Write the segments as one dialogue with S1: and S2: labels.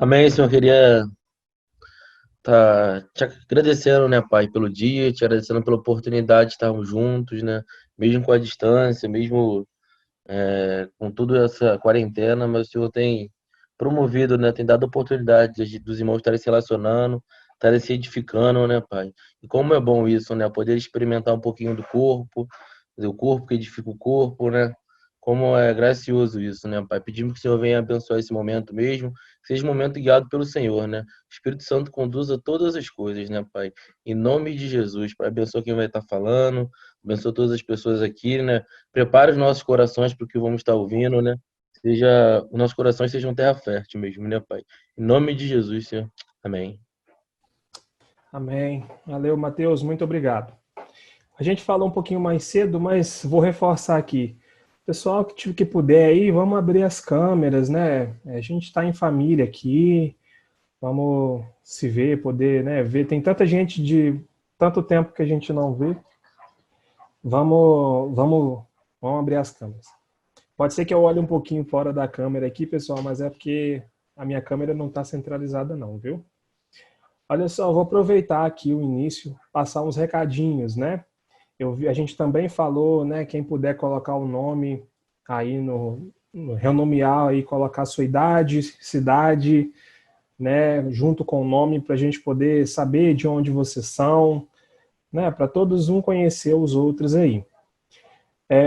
S1: Amém, Senhor. Eu queria estar te agradecendo, né, Pai, pelo dia, te agradecendo pela oportunidade de estarmos juntos, né, mesmo com a distância, mesmo com toda essa quarentena, mas o Senhor tem promovido, né, tem dado oportunidade dos irmãos estarem se relacionando, estarem se edificando, né, Pai? E como é bom isso, né, poder experimentar um pouquinho do corpo, o corpo que edifica o corpo, né? Como é gracioso isso, né, Pai? Pedimos que o Senhor venha abençoar esse momento mesmo, que seja um momento guiado pelo Senhor, né? O Espírito Santo conduza todas as coisas, né, Pai? Em nome de Jesus, Pai, abençoa quem vai estar falando, abençoa todas as pessoas aqui, né? Prepare os nossos corações para o que vamos estar ouvindo, né? Os nossos corações sejam terra fértil mesmo, né, Pai? Em nome de Jesus, Senhor. Amém.
S2: Amém. Valeu, Mateus, muito obrigado. A gente falou um pouquinho mais cedo, mas vou reforçar aqui. Pessoal que puder aí, vamos abrir as câmeras, né? A gente está em família aqui, vamos se ver, poder, né, ver. Tem tanta gente de tanto tempo que a gente não vê. Vamos abrir as câmeras. Pode ser que eu olhe um pouquinho fora da câmera aqui, pessoal, mas é porque a minha câmera não está centralizada não, viu? Olha só, eu vou aproveitar aqui o início, passar uns recadinhos, né? A gente também falou, né, quem puder colocar o nome aí no renomear aí, colocar sua idade, cidade, né, junto com o nome para a gente poder saber de onde vocês são, né, para todos um conhecer os outros aí.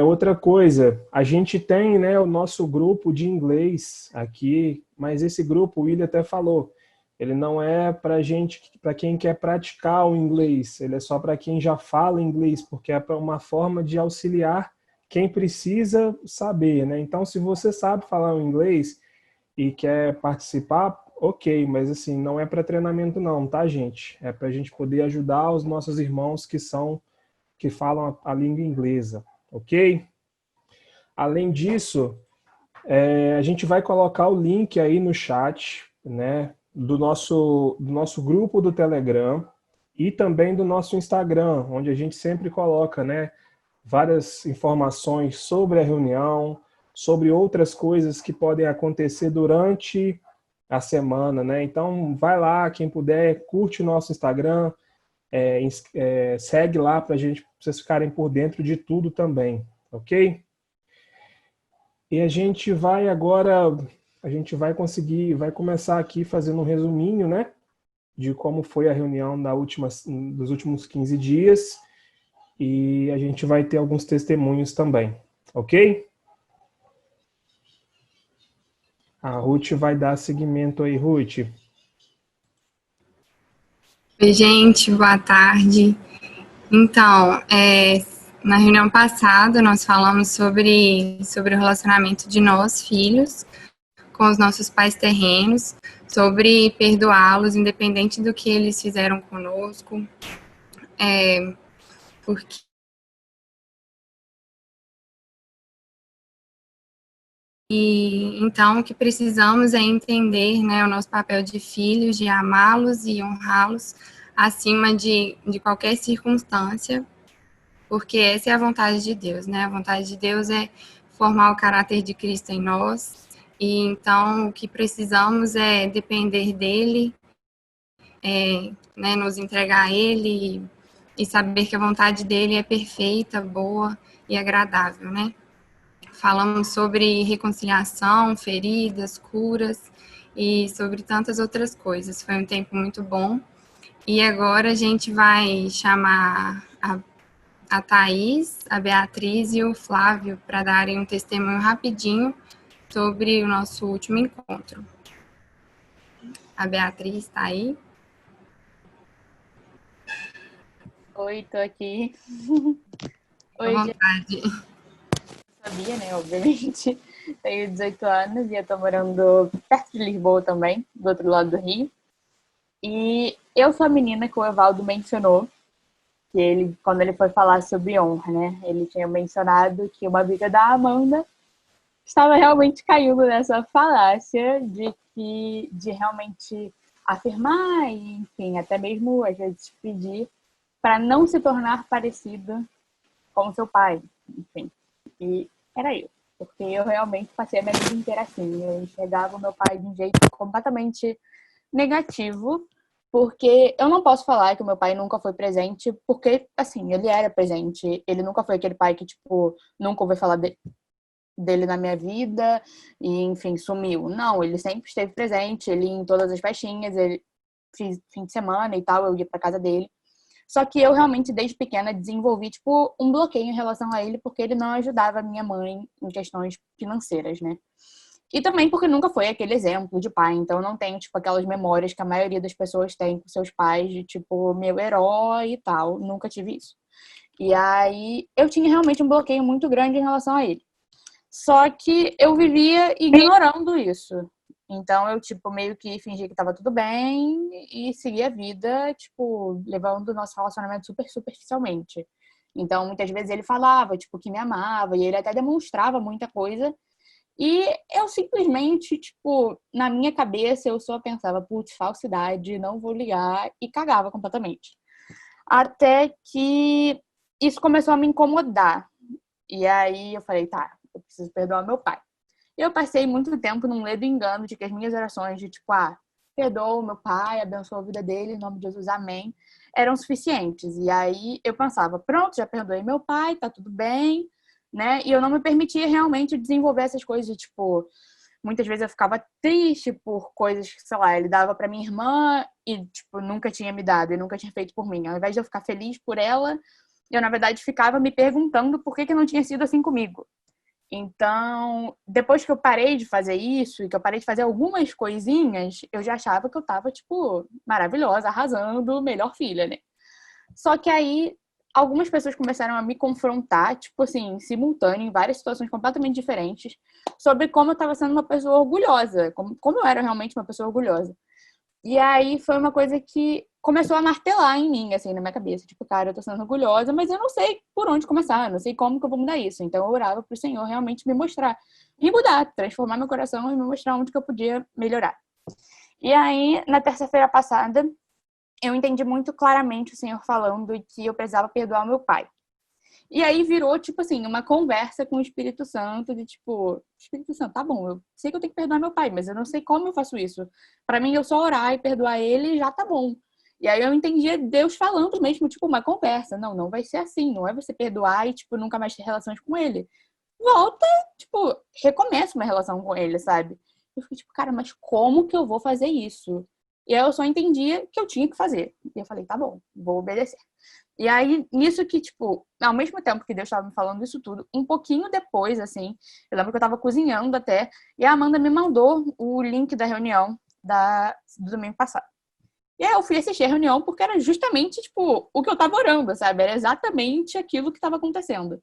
S2: Outra coisa, a gente tem, né, o nosso grupo de inglês aqui, mas esse grupo, o William até falou, ele não é para gente, para quem quer praticar o inglês, ele é só para quem já fala inglês, porque é para uma forma de auxiliar quem precisa saber, né? Então, se você sabe falar o inglês e quer participar, ok, mas assim, não é para treinamento não, tá, gente? É para a gente poder ajudar os nossos irmãos que falam a língua inglesa, ok? Além disso, a gente vai colocar o link aí no chat, né, do nosso grupo do Telegram e também do nosso Instagram, onde a gente sempre coloca, né, várias informações sobre a reunião, sobre outras coisas que podem acontecer durante a semana, né? Então, vai lá, quem puder, curte o nosso Instagram, segue lá para vocês ficarem por dentro de tudo também, ok? E a gente vai agora, a gente vai começar aqui fazendo um resuminho, né, de como foi a reunião dos últimos 15 dias, e a gente vai ter alguns testemunhos também, ok? A Ruth vai dar seguimento aí, Ruth.
S3: Oi, gente, boa tarde. Então, na reunião passada, nós falamos sobre o relacionamento de nós, filhos, com os nossos pais terrenos, sobre perdoá-los, independente do que eles fizeram conosco, porque então o que precisamos é entender, né, o nosso papel de filhos, de amá-los e honrá-los acima de qualquer circunstância, porque essa é a vontade de Deus, né? A vontade de Deus é formar o caráter de Cristo em nós, e então o que precisamos é depender dele, né, nos entregar a ele e saber que a vontade dele é perfeita, boa e agradável, né? Falamos sobre reconciliação, feridas, curas e sobre tantas outras coisas. Foi um tempo muito bom. E agora a gente vai chamar a Thaís, a Beatriz e o Flávio para darem um testemunho rapidinho sobre o nosso último encontro. A Beatriz está aí?
S4: Oi, tô aqui.
S3: À
S4: Oi, gente.
S3: vontade.
S4: Sabia, né? Obviamente. Tenho 18 anos e eu tô morando perto de Lisboa também, do outro lado do Rio. E eu sou a menina que o Evaldo mencionou, que ele, quando ele foi falar sobre honra, né? Ele tinha mencionado que uma amiga da Amanda estava realmente caindo nessa falácia de realmente afirmar e, enfim, até mesmo às vezes pedir para não se tornar parecida com seu pai, enfim. E era eu. porque eu realmente passei a minha vida inteira assim. Eu enxergava o meu pai de um jeito completamente negativo, porque eu não posso falar que o meu pai nunca foi presente, porque, assim, ele era presente. Ele nunca foi aquele pai que, tipo, nunca ouvi falar dele na minha vida e, enfim, sumiu. Não, ele sempre esteve presente, ele ia em todas as festinhas, ele fim de semana e tal, eu ia pra casa dele. Só que eu realmente, desde pequena, desenvolvi, tipo, um bloqueio em relação a ele, porque ele não ajudava a minha mãe em questões financeiras, né? E também porque nunca foi aquele exemplo de pai, então eu não tenho, tipo, aquelas memórias que a maioria das pessoas tem com seus pais, de, tipo, meu herói e tal. Nunca tive isso. E aí, eu tinha realmente um bloqueio muito grande em relação a ele. Só que eu vivia ignorando isso. Então eu, tipo, meio que fingia que tava tudo bem e seguia a vida, tipo, levando o nosso relacionamento super superficialmente. Então, muitas vezes ele falava, tipo, que me amava e ele até demonstrava muita coisa. E eu simplesmente, tipo, na minha cabeça eu só pensava, putz, falsidade, não vou ligar e cagava completamente. Até que isso começou a me incomodar. E aí eu falei, tá, eu preciso perdoar meu pai. E eu passei muito tempo num ledo engano de que as minhas orações de tipo, perdoa meu pai, abençoa a vida dele, em nome de Jesus, amém, eram suficientes. E aí eu pensava, pronto, já perdoei meu pai, tá tudo bem, né? E eu não me permitia realmente desenvolver essas coisas de tipo, muitas vezes eu ficava triste por coisas que, sei lá, ele dava pra minha irmã e tipo, nunca tinha me dado e nunca tinha feito por mim. Ao invés de eu ficar feliz por ela, eu na verdade ficava me perguntando por que não tinha sido assim comigo. Então, depois que eu parei de fazer isso e que eu parei de fazer algumas coisinhas, eu já achava que eu tava, tipo, maravilhosa, arrasando, melhor filha, né? Só que aí, algumas pessoas começaram a me confrontar, tipo assim, simultâneo, em várias situações completamente diferentes, sobre como eu tava sendo uma pessoa orgulhosa, como eu era realmente uma pessoa orgulhosa. E aí foi uma coisa que começou a martelar em mim, assim, na minha cabeça. Tipo, cara, eu tô sendo orgulhosa, mas eu não sei por onde começar, eu não sei como que eu vou mudar isso. Então eu orava pro Senhor realmente me mostrar, me mudar, transformar meu coração e me mostrar onde que eu podia melhorar. E aí, na terça-feira passada, eu entendi muito claramente o Senhor falando que eu precisava perdoar meu pai. E aí virou, tipo assim, uma conversa com o Espírito Santo, de tipo, Espírito Santo, tá bom, eu sei que eu tenho que perdoar meu pai, mas eu não sei como eu faço isso. Pra mim, eu só orar e perdoar ele já tá bom. E aí eu entendia Deus falando mesmo, tipo, uma conversa. Não, não vai ser assim, não é você perdoar e, tipo, nunca mais ter relações com ele. Volta, tipo, recomeça uma relação com ele, sabe? Eu fiquei tipo, cara, mas como que eu vou fazer isso? E aí eu só entendia que eu tinha que fazer. E eu falei, tá bom, vou obedecer. E aí, nisso que, tipo, ao mesmo tempo que Deus estava me falando isso tudo, um pouquinho depois, assim, eu lembro que eu tava cozinhando até, e a Amanda me mandou o link da reunião do domingo passado. E aí eu fui assistir a reunião porque era justamente, tipo, o que eu tava orando, sabe? Era exatamente aquilo que estava acontecendo.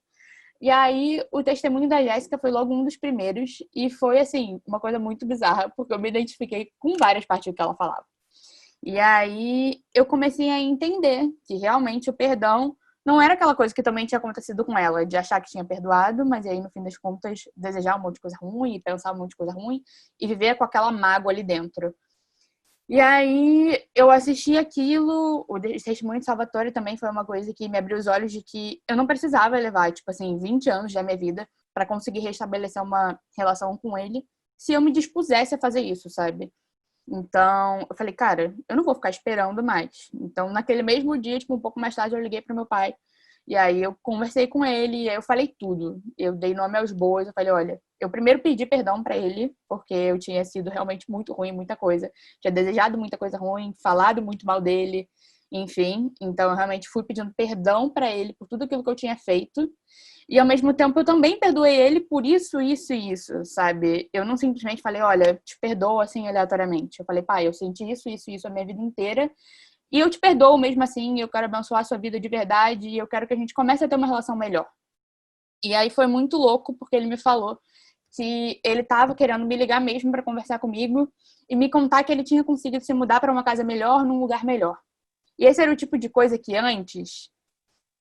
S4: E aí, o testemunho da Jéssica foi logo um dos primeiros, e foi, assim, uma coisa muito bizarra, porque eu me identifiquei com várias partes do que ela falava. E aí eu comecei a entender que realmente o perdão não era aquela coisa que também tinha acontecido com ela, de achar que tinha perdoado, mas aí no fim das contas desejar um monte de coisa ruim, pensar um monte de coisa ruim e viver com aquela mágoa ali dentro. E aí eu assisti aquilo, o testemunho de Salvatore também foi uma coisa que me abriu os olhos de que eu não precisava levar, tipo assim, 20 anos da minha vida para conseguir restabelecer uma relação com ele, se eu me dispusesse a fazer isso, sabe? Então, eu falei, cara, eu não vou ficar esperando mais. Então, naquele mesmo dia, tipo, um pouco mais tarde, eu liguei pro meu pai. E aí eu conversei com ele, e aí eu falei tudo. Eu dei nome aos bois, eu falei, olha, eu primeiro pedi perdão pra ele, porque eu tinha sido realmente muito ruim, muita coisa. Tinha desejado muita coisa ruim, falado muito mal dele, enfim. Então, eu realmente fui pedindo perdão pra ele por tudo aquilo que eu tinha feito. E ao mesmo tempo eu também perdoei ele por isso, isso e isso, sabe? Eu não simplesmente falei, olha, te perdoo assim aleatoriamente. Eu falei, pai, eu senti isso, isso e isso a minha vida inteira. E eu te perdoo mesmo assim, eu quero abençoar a sua vida de verdade e eu quero que a gente comece a ter uma relação melhor. E aí foi muito louco, porque ele me falou que ele tava querendo me ligar mesmo para conversar comigo e me contar que ele tinha conseguido se mudar para uma casa melhor, num lugar melhor. E esse era o tipo de coisa que antes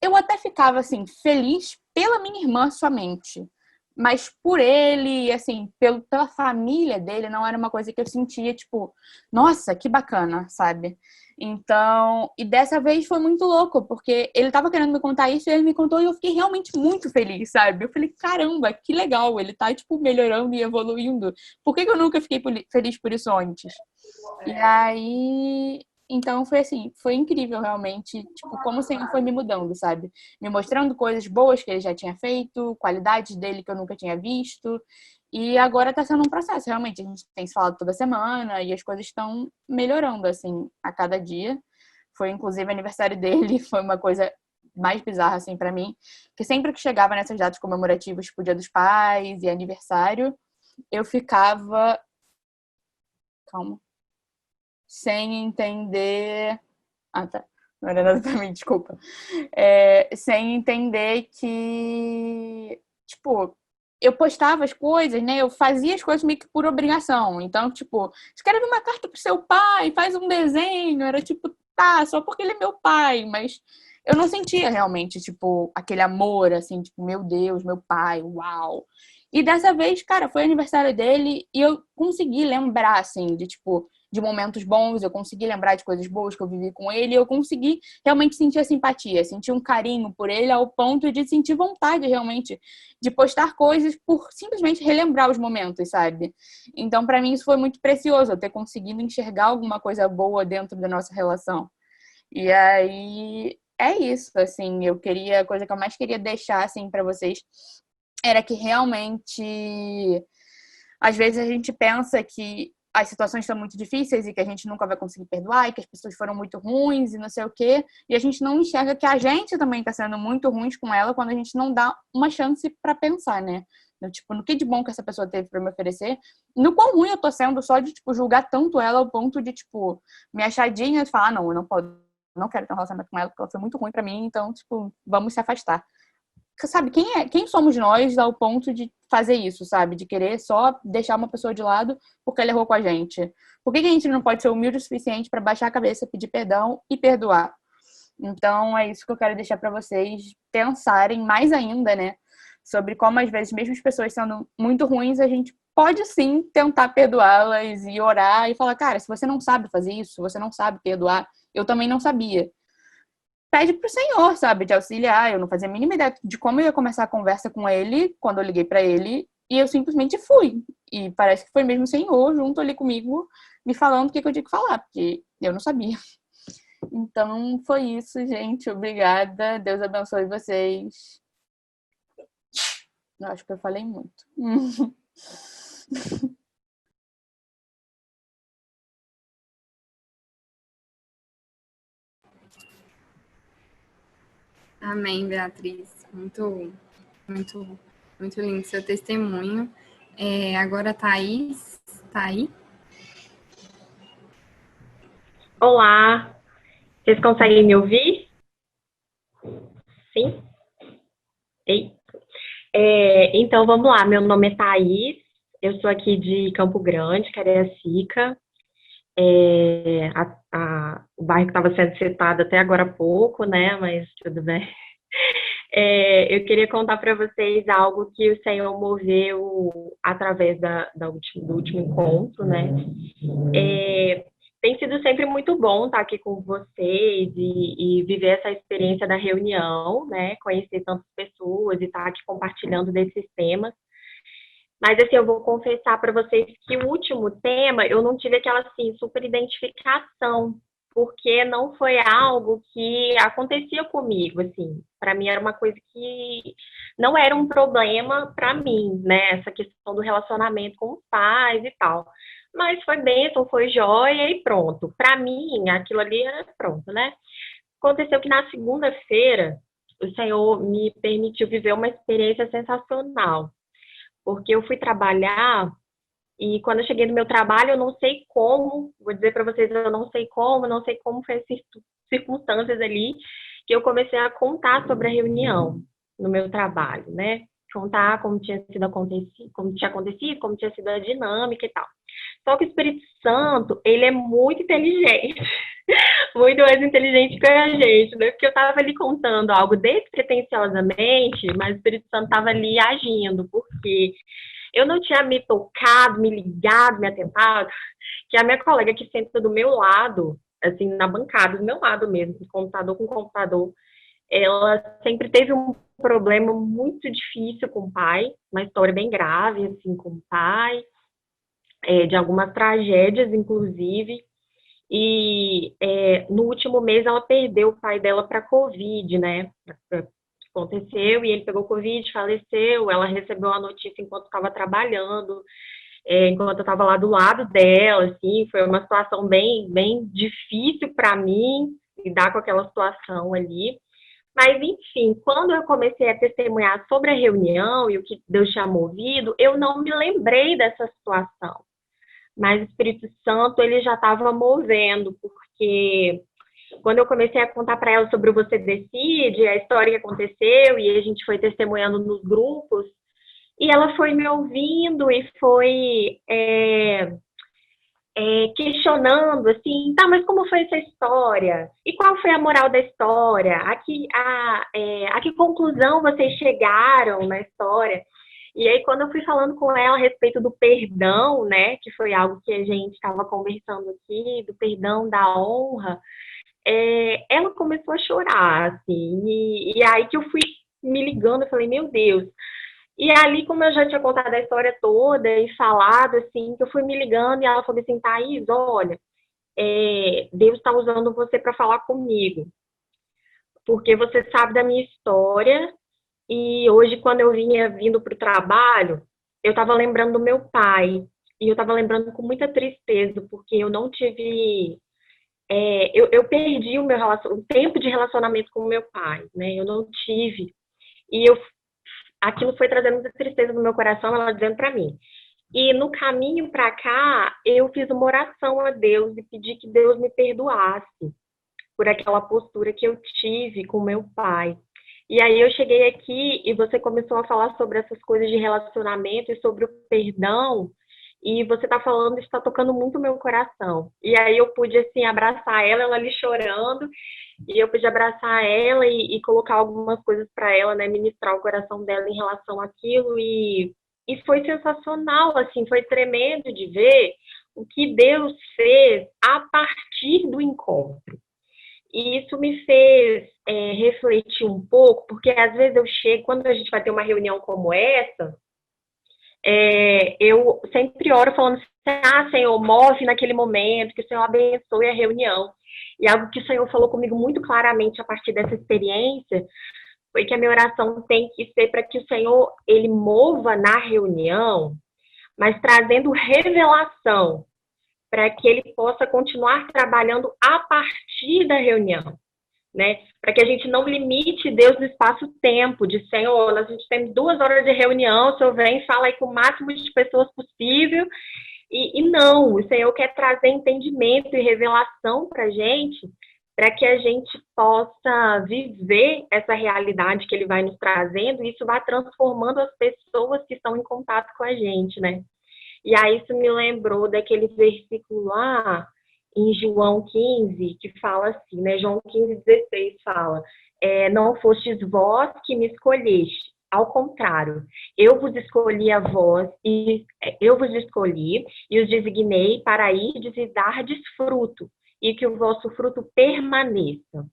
S4: eu até ficava, assim, feliz pela minha irmã somente. Mas por ele, assim, pela família dele, não era uma coisa que eu sentia, tipo, nossa, que bacana, sabe? Então, e dessa vez foi muito louco, porque ele tava querendo me contar isso e ele me contou e eu fiquei realmente muito feliz, sabe? Eu falei, caramba, que legal, ele tá, tipo, melhorando e evoluindo. Por que que eu nunca fiquei feliz por isso antes? E aí, então foi assim, foi incrível realmente, tipo, como o Senhor foi me mudando, sabe? Me mostrando coisas boas que ele já tinha feito, qualidades dele que eu nunca tinha visto. E agora tá sendo um processo, realmente. A gente tem se falado toda semana e as coisas estão melhorando, assim, a cada dia. Foi, inclusive, aniversário dele, foi uma coisa mais bizarra, assim, pra mim. Que sempre que chegava nessas datas comemorativas, tipo Dia dos Pais e aniversário, eu ficava... Calma. Sem entender... Ah, tá. Não era nada pra mim, desculpa. Sem entender que... Tipo, eu postava as coisas, né? Eu fazia as coisas meio que por obrigação. Então, tipo, escreve uma carta pro seu pai, faz um desenho. Era tipo, tá, só porque ele é meu pai. Mas eu não sentia realmente, tipo, aquele amor, assim, tipo, meu Deus, meu pai, uau. E dessa vez, cara, foi aniversário dele e eu consegui lembrar, assim, de, tipo, de momentos bons, eu consegui lembrar de coisas boas que eu vivi com ele, e eu consegui realmente sentir a simpatia, sentir um carinho por ele ao ponto de sentir vontade realmente de postar coisas por simplesmente relembrar os momentos, sabe? Então, para mim, isso foi muito precioso, eu ter conseguido enxergar alguma coisa boa dentro da nossa relação. E aí, é isso, assim, a coisa que eu mais queria deixar, assim, para vocês era que realmente, às vezes a gente pensa que as situações são muito difíceis e que a gente nunca vai conseguir perdoar e que as pessoas foram muito ruins e não sei o quê. E a gente não enxerga que a gente também tá sendo muito ruins com ela quando a gente não dá uma chance para pensar, né? Tipo, no que de bom que essa pessoa teve para me oferecer. No quão ruim eu tô sendo só de, tipo, julgar tanto ela ao ponto de, tipo, me achadinha e falar, não, eu não posso, não quero ter um relacionamento com ela porque ela foi muito ruim para mim, então, tipo, vamos se afastar. Sabe, quem somos nós ao ponto de fazer isso, sabe? De querer só deixar uma pessoa de lado porque ela errou com a gente. Por que a gente não pode ser humilde o suficiente para baixar a cabeça, pedir perdão e perdoar? Então, é isso que eu quero deixar para vocês pensarem mais ainda, né? Sobre como, às vezes, mesmo as pessoas sendo muito ruins, a gente pode sim tentar perdoá-las e orar e falar, cara, se você não sabe fazer isso, se você não sabe perdoar, eu também não sabia. Pede pro Senhor, sabe, de auxiliar. Eu não fazia a mínima ideia de como eu ia começar a conversa com ele quando eu liguei pra ele e eu simplesmente fui. E parece que foi mesmo o Senhor junto ali comigo me falando o que eu tinha que falar, porque eu não sabia. Então foi isso, gente. Obrigada. Deus abençoe vocês. Eu acho que eu falei muito.
S3: Amém, Beatriz. Muito, muito, muito lindo seu testemunho. Agora, Thaís, tá aí?
S5: Olá, vocês conseguem me ouvir? Sim? Ei. Então, vamos lá. Meu nome é Thaís, eu sou aqui de Campo Grande, Cariacica. O bairro que estava sendo citado até agora há pouco, né? Mas tudo bem. Eu queria contar para vocês algo que o Senhor moveu através do último encontro, né? Tem sido sempre muito bom estar aqui com vocês e viver essa experiência da reunião, né? Conhecer tantas pessoas e estar aqui compartilhando desses temas. Mas, assim, eu vou confessar para vocês que o último tema, eu não tive aquela, assim, super identificação, porque não foi algo que acontecia comigo, assim. Para mim era uma coisa que não era um problema para mim, né? Essa questão do relacionamento com os pais e tal. Mas foi bênção, foi joia e pronto. Para mim, aquilo ali era pronto, né? Aconteceu que na segunda-feira, o Senhor me permitiu viver uma experiência sensacional. Porque eu fui trabalhar e quando eu cheguei no meu trabalho, eu não sei como, vou dizer para vocês, eu não sei como foi as circunstâncias ali, que eu comecei a contar sobre a reunião no meu trabalho, né? Contar como tinha acontecido, como tinha sido a dinâmica e tal. Só que o Espírito Santo, ele é muito inteligente, muito mais inteligente que a gente, né? Porque eu estava ali contando algo despretensiosamente, mas o Espírito Santo estava ali agindo, porque eu não tinha me tocado, me ligado, me atentado, que a minha colega que senta do meu lado, assim, na bancada, do meu lado mesmo, computador com computador. Ela sempre teve um problema muito difícil com o pai, uma história bem grave, assim, com o pai, de algumas tragédias, inclusive. E no último mês ela perdeu o pai dela para Covid, né? Aconteceu e ele pegou Covid, faleceu. Ela recebeu a notícia enquanto estava trabalhando, enquanto eu estava lá do lado dela, assim. Foi uma situação bem, bem difícil para mim lidar com aquela situação ali. Mas, enfim, quando eu comecei a testemunhar sobre a reunião e o que Deus tinha movido, eu não me lembrei dessa situação. Mas o Espírito Santo, ele já estava movendo, porque quando eu comecei a contar para ela sobre o Você Decide, a história que aconteceu, e a gente foi testemunhando nos grupos, e ela foi me ouvindo e foi questionando, assim, tá, mas como foi essa história? E qual foi a moral da história? A que conclusão vocês chegaram na história? E aí, quando eu fui falando com ela a respeito do perdão, né, que foi algo que a gente estava conversando aqui, do perdão, da honra, ela começou a chorar, assim, e aí que eu fui me ligando, eu falei, meu Deus. E ali, como eu já tinha contado a história toda e falado, assim, que eu fui me ligando e ela falou assim, Thaís, olha, Deus está usando você para falar comigo, porque você sabe da minha história. E hoje, quando eu vinha vindo para o trabalho, eu estava lembrando do meu pai. E eu estava lembrando com muita tristeza, porque eu não tive... eu perdi o o tempo de relacionamento com o meu pai, né? Eu não tive. E aquilo foi trazendo muita tristeza no meu coração, ela dizendo para mim. E no caminho para cá, eu fiz uma oração a Deus e pedi que Deus me perdoasse por aquela postura que eu tive com meu pai. E aí eu cheguei aqui e você começou a falar sobre essas coisas de relacionamento e sobre o perdão, e você está falando, está tocando muito o meu coração. E aí eu pude, assim, abraçar ela ali chorando, e eu pude abraçar ela e colocar algumas coisas para ela, né, ministrar o coração dela em relação àquilo, e foi sensacional, assim, foi tremendo de ver o que Deus fez a partir do encontro. E isso me fez refletir um pouco, porque às vezes eu chego, quando a gente vai ter uma reunião como essa, eu sempre oro falando assim, Senhor, move naquele momento, que o Senhor abençoe a reunião. E algo que o Senhor falou comigo muito claramente a partir dessa experiência, foi que a minha oração tem que ser para que o Senhor, ele mova na reunião, mas trazendo revelação, para que ele possa continuar trabalhando a partir da reunião, né? Para que a gente não limite Deus no espaço-tempo, de Senhor, a gente tem 2 horas de reunião, o Senhor vem e fala aí com o máximo de pessoas possível, e não, o Senhor quer trazer entendimento e revelação para a gente, para que a gente possa viver essa realidade que ele vai nos trazendo, e isso vai transformando as pessoas que estão em contato com a gente, né? E aí isso me lembrou daquele versículo lá em João 15, que fala assim, né? João 15:16 fala, não fostes vós que me escolheste, ao contrário, eu vos escolhi a vós, e eu vos escolhi e os designei para irdes e dardes fruto, e que o vosso fruto permaneça.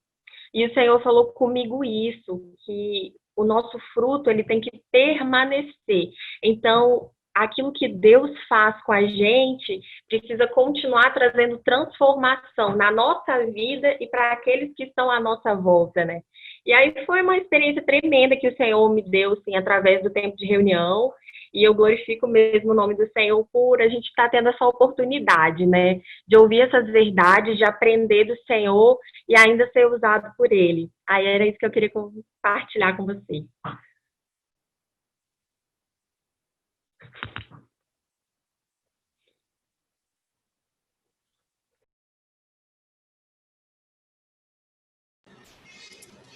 S5: E o Senhor falou comigo isso, que o nosso fruto, ele tem que permanecer. Então, aquilo que Deus faz com a gente precisa continuar trazendo transformação na nossa vida e para aqueles que estão à nossa volta, né? E aí foi uma experiência tremenda que o Senhor me deu, assim, através do tempo de reunião, e eu glorifico mesmo o nome do Senhor por a gente estar tendo essa oportunidade, né? De ouvir essas verdades, de aprender do Senhor e ainda ser usado por Ele. Aí era isso que eu queria compartilhar com vocês.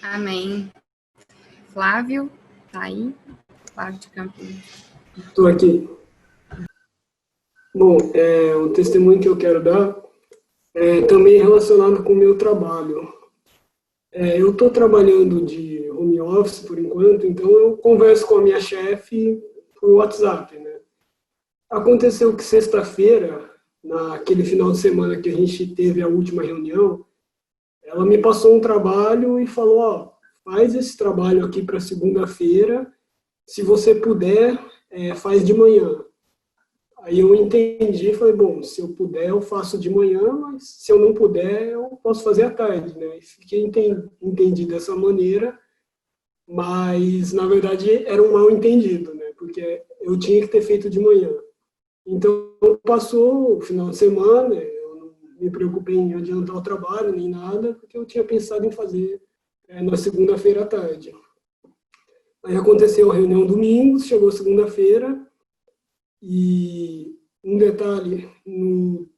S3: Amém. Flávio, tá aí? Flávio de Campinas.
S6: Estou aqui. Bom, o testemunho que eu quero dar é também relacionado com o meu trabalho. Eu estou trabalhando de home office por enquanto, então eu converso com a minha chefe por WhatsApp, né? Aconteceu que sexta-feira naquele final de semana que a gente teve a última reunião, ela me passou um trabalho e falou, ó, faz esse trabalho aqui para segunda-feira, se você puder, faz de manhã. Aí eu entendi e falei, bom, se eu puder eu faço de manhã, mas se eu não puder eu posso fazer à tarde, né? E fiquei entendi dessa maneira, mas na verdade era um mal entendido, né? Porque eu tinha que ter feito de manhã. Então passou o final de semana, eu não me preocupei em adiantar o trabalho nem nada, porque eu tinha pensado em fazer na segunda-feira à tarde. Aí aconteceu a reunião domingo, chegou segunda-feira, e um detalhe,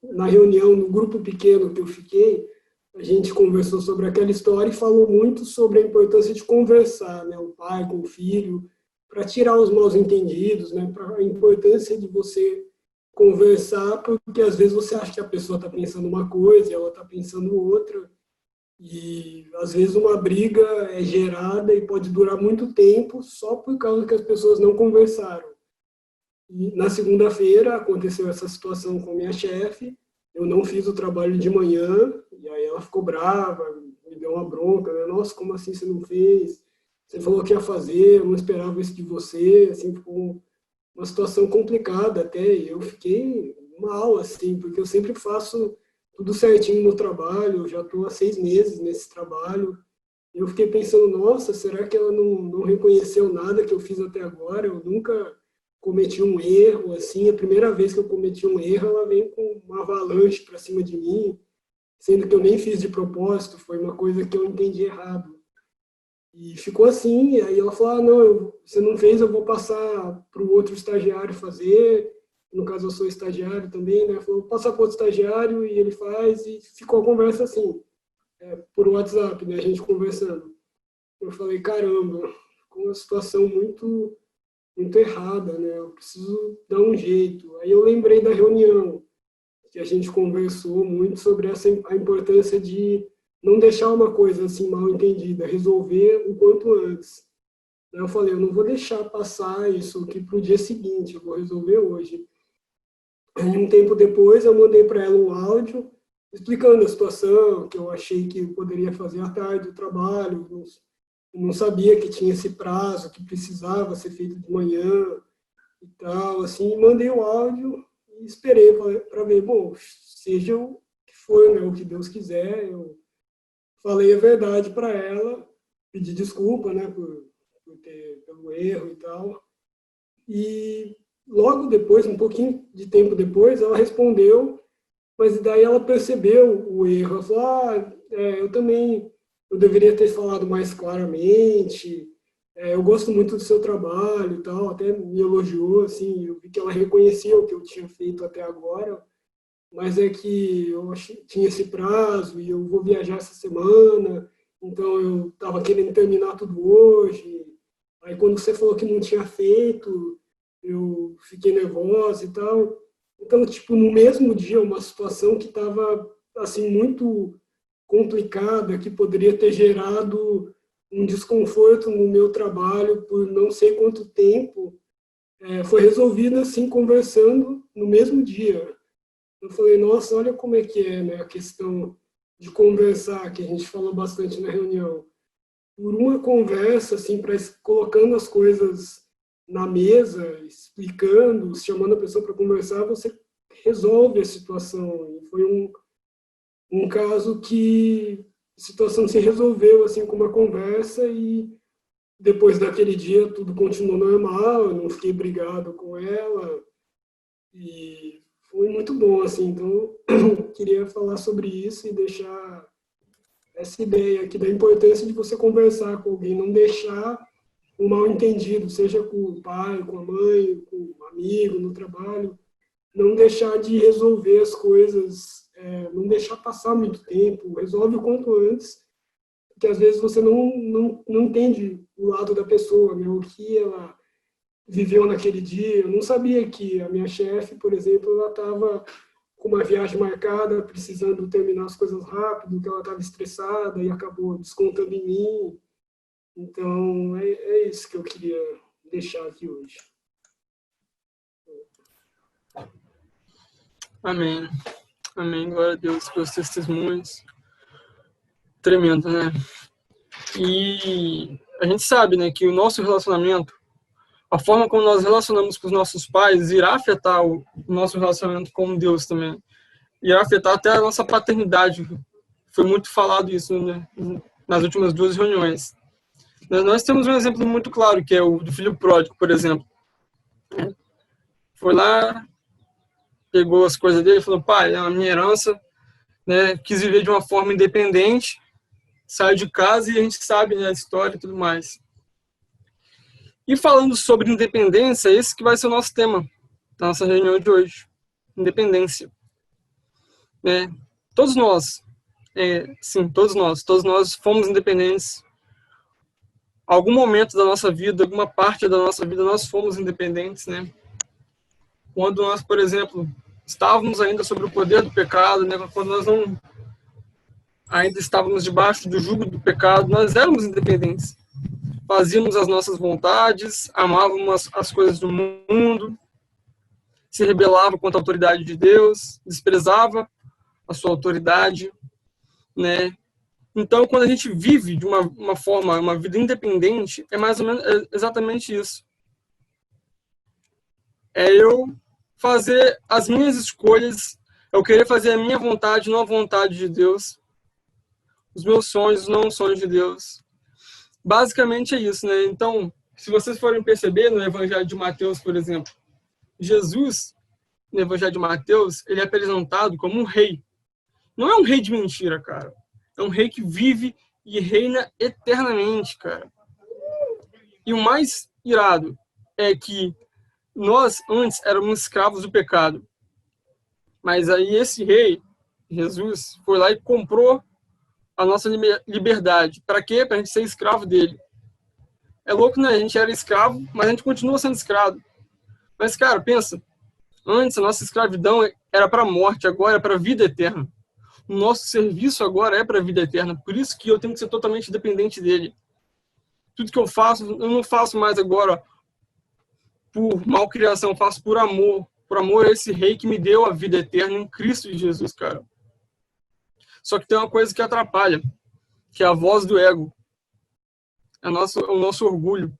S6: na reunião, no grupo pequeno que eu fiquei, a gente conversou sobre aquela história e falou muito sobre a importância de conversar, né, o pai com o filho, para tirar os mal-entendidos, né, para a importância de você conversar, porque às vezes você acha que a pessoa está pensando uma coisa e ela está pensando outra, e às vezes uma briga é gerada e pode durar muito tempo só por causa que as pessoas não conversaram. E na segunda-feira aconteceu essa situação com a minha chefe, eu não fiz o trabalho de manhã, e aí ela ficou brava, me deu uma bronca, né? Nossa, como assim você não fez? Você falou que ia fazer, eu não esperava isso de você, assim, ficou uma situação complicada até, e eu fiquei mal, assim, porque eu sempre faço tudo certinho no trabalho, eu já estou há 6 meses nesse trabalho, e eu fiquei pensando, nossa, será que ela não reconheceu nada que eu fiz até agora? Eu nunca cometi um erro, assim, a primeira vez que eu cometi um erro, ela veio com uma avalanche para cima de mim, sendo que eu nem fiz de propósito, foi uma coisa que eu entendi errado. E ficou assim, aí ela falou, não, você não fez, eu vou passar para o outro estagiário fazer, no caso eu sou estagiário também, né, falou, vou passar para o outro estagiário e ele faz, e ficou a conversa assim, por WhatsApp, né, a gente conversando. Eu falei, caramba, ficou uma situação muito errada, né, eu preciso dar um jeito. Aí eu lembrei da reunião, que a gente conversou muito sobre a importância de não deixar uma coisa assim mal entendida, resolver o quanto antes. Eu falei, eu não vou deixar passar isso aqui para o dia seguinte, eu vou resolver hoje. Aí, um tempo depois, eu mandei para ela um áudio explicando a situação, que eu achei que eu poderia fazer à tarde o trabalho, não sabia que tinha esse prazo, que precisava ser feito de manhã e tal, assim, mandei o áudio e esperei para ver, bom, seja o que for, né, o que Deus quiser, eu falei a verdade para ela, pedi desculpa, né, pelo erro e tal. E logo depois, um pouquinho de tempo depois, ela respondeu, mas daí ela percebeu o erro. Ela falou, eu deveria ter falado mais claramente, eu gosto muito do seu trabalho e tal, até me elogiou, assim, eu vi que ela reconhecia o que eu tinha feito até agora, mas é que tinha esse prazo e eu vou viajar essa semana, então eu estava querendo terminar tudo hoje. Aí quando você falou que não tinha feito, eu fiquei nervosa e tal. Então, tipo, no mesmo dia, uma situação que estava, assim, muito complicada, que poderia ter gerado um desconforto no meu trabalho por não sei quanto tempo, foi resolvida, assim, conversando no mesmo dia. Eu falei, nossa, olha como é que é, né, a questão de conversar, que a gente falou bastante na reunião. Por uma conversa, assim, colocando as coisas na mesa, explicando, chamando a pessoa para conversar, você resolve a situação. E foi um caso que a situação se resolveu, assim, com uma conversa e depois daquele dia tudo continuou normal, eu não fiquei brigado com ela e foi muito bom, assim, então eu queria falar sobre isso e deixar essa ideia aqui da importância de você conversar com alguém, não deixar o mal entendido, seja com o pai, com a mãe, com um amigo, no trabalho, não deixar de resolver as coisas, não deixar passar muito tempo, resolve o quanto antes, porque às vezes você não entende o lado da pessoa, né, o que ela viveu naquele dia. Eu não sabia que a minha chefe, por exemplo, ela estava com uma viagem marcada, precisando terminar as coisas rápido, que ela estava estressada e acabou descontando em mim. Então, é isso que eu queria deixar aqui hoje.
S7: Amém. Amém. Glória a Deus pelos testemunhos. Tremendo, né? E a gente sabe, né, que o nosso relacionamento, a forma como nós relacionamos com os nossos pais, irá afetar o nosso relacionamento com Deus também. Irá afetar até a nossa paternidade. Foi muito falado isso, né, nas últimas 2 reuniões. Nós temos um exemplo muito claro, que é o do filho pródigo, por exemplo. Foi lá, pegou as coisas dele e falou: pai, é a minha herança, né, quis viver de uma forma independente, saiu de casa e a gente sabe, né, a história e tudo mais. E falando sobre independência, esse que vai ser o nosso tema da nossa reunião de hoje. Independência. Todos nós, sim, todos nós fomos independentes. Algum momento da nossa vida, alguma parte da nossa vida, nós fomos independentes, né? Quando nós, por exemplo, estávamos ainda sob o poder do pecado, né? Quando nós não ainda estávamos debaixo do jugo do pecado, nós éramos independentes. Fazíamos as nossas vontades, amávamos as coisas do mundo, se rebelava contra a autoridade de Deus, desprezava a sua autoridade, né? Então, quando a gente vive de uma forma, uma vida independente, é mais ou menos exatamente isso. É eu fazer as minhas escolhas, eu querer fazer a minha vontade, não a vontade de Deus. Os meus sonhos, não os sonhos de Deus. Basicamente é isso, né? Então, se vocês forem perceber no Evangelho de Mateus, por exemplo, Jesus, no Evangelho de Mateus, ele é apresentado como um rei. Não é um rei de mentira, cara. É um rei que vive e reina eternamente, cara. E o mais irado é que nós antes éramos escravos do pecado. Mas aí esse rei, Jesus, foi lá e comprou a nossa liberdade. Para quê? Para a gente ser escravo dele. É louco, né? A gente era escravo, mas a gente continua sendo escravo. Mas, cara, pensa. Antes a nossa escravidão era para a morte, agora é para a vida eterna. O nosso serviço agora é para a vida eterna. Por isso que eu tenho que ser totalmente dependente dele. Tudo que eu faço, eu não faço mais agora por malcriação, eu faço por amor. Por amor a esse rei que me deu a vida eterna em Cristo Jesus, cara. Só que tem uma coisa que atrapalha, que é a voz do ego. É o nosso orgulho.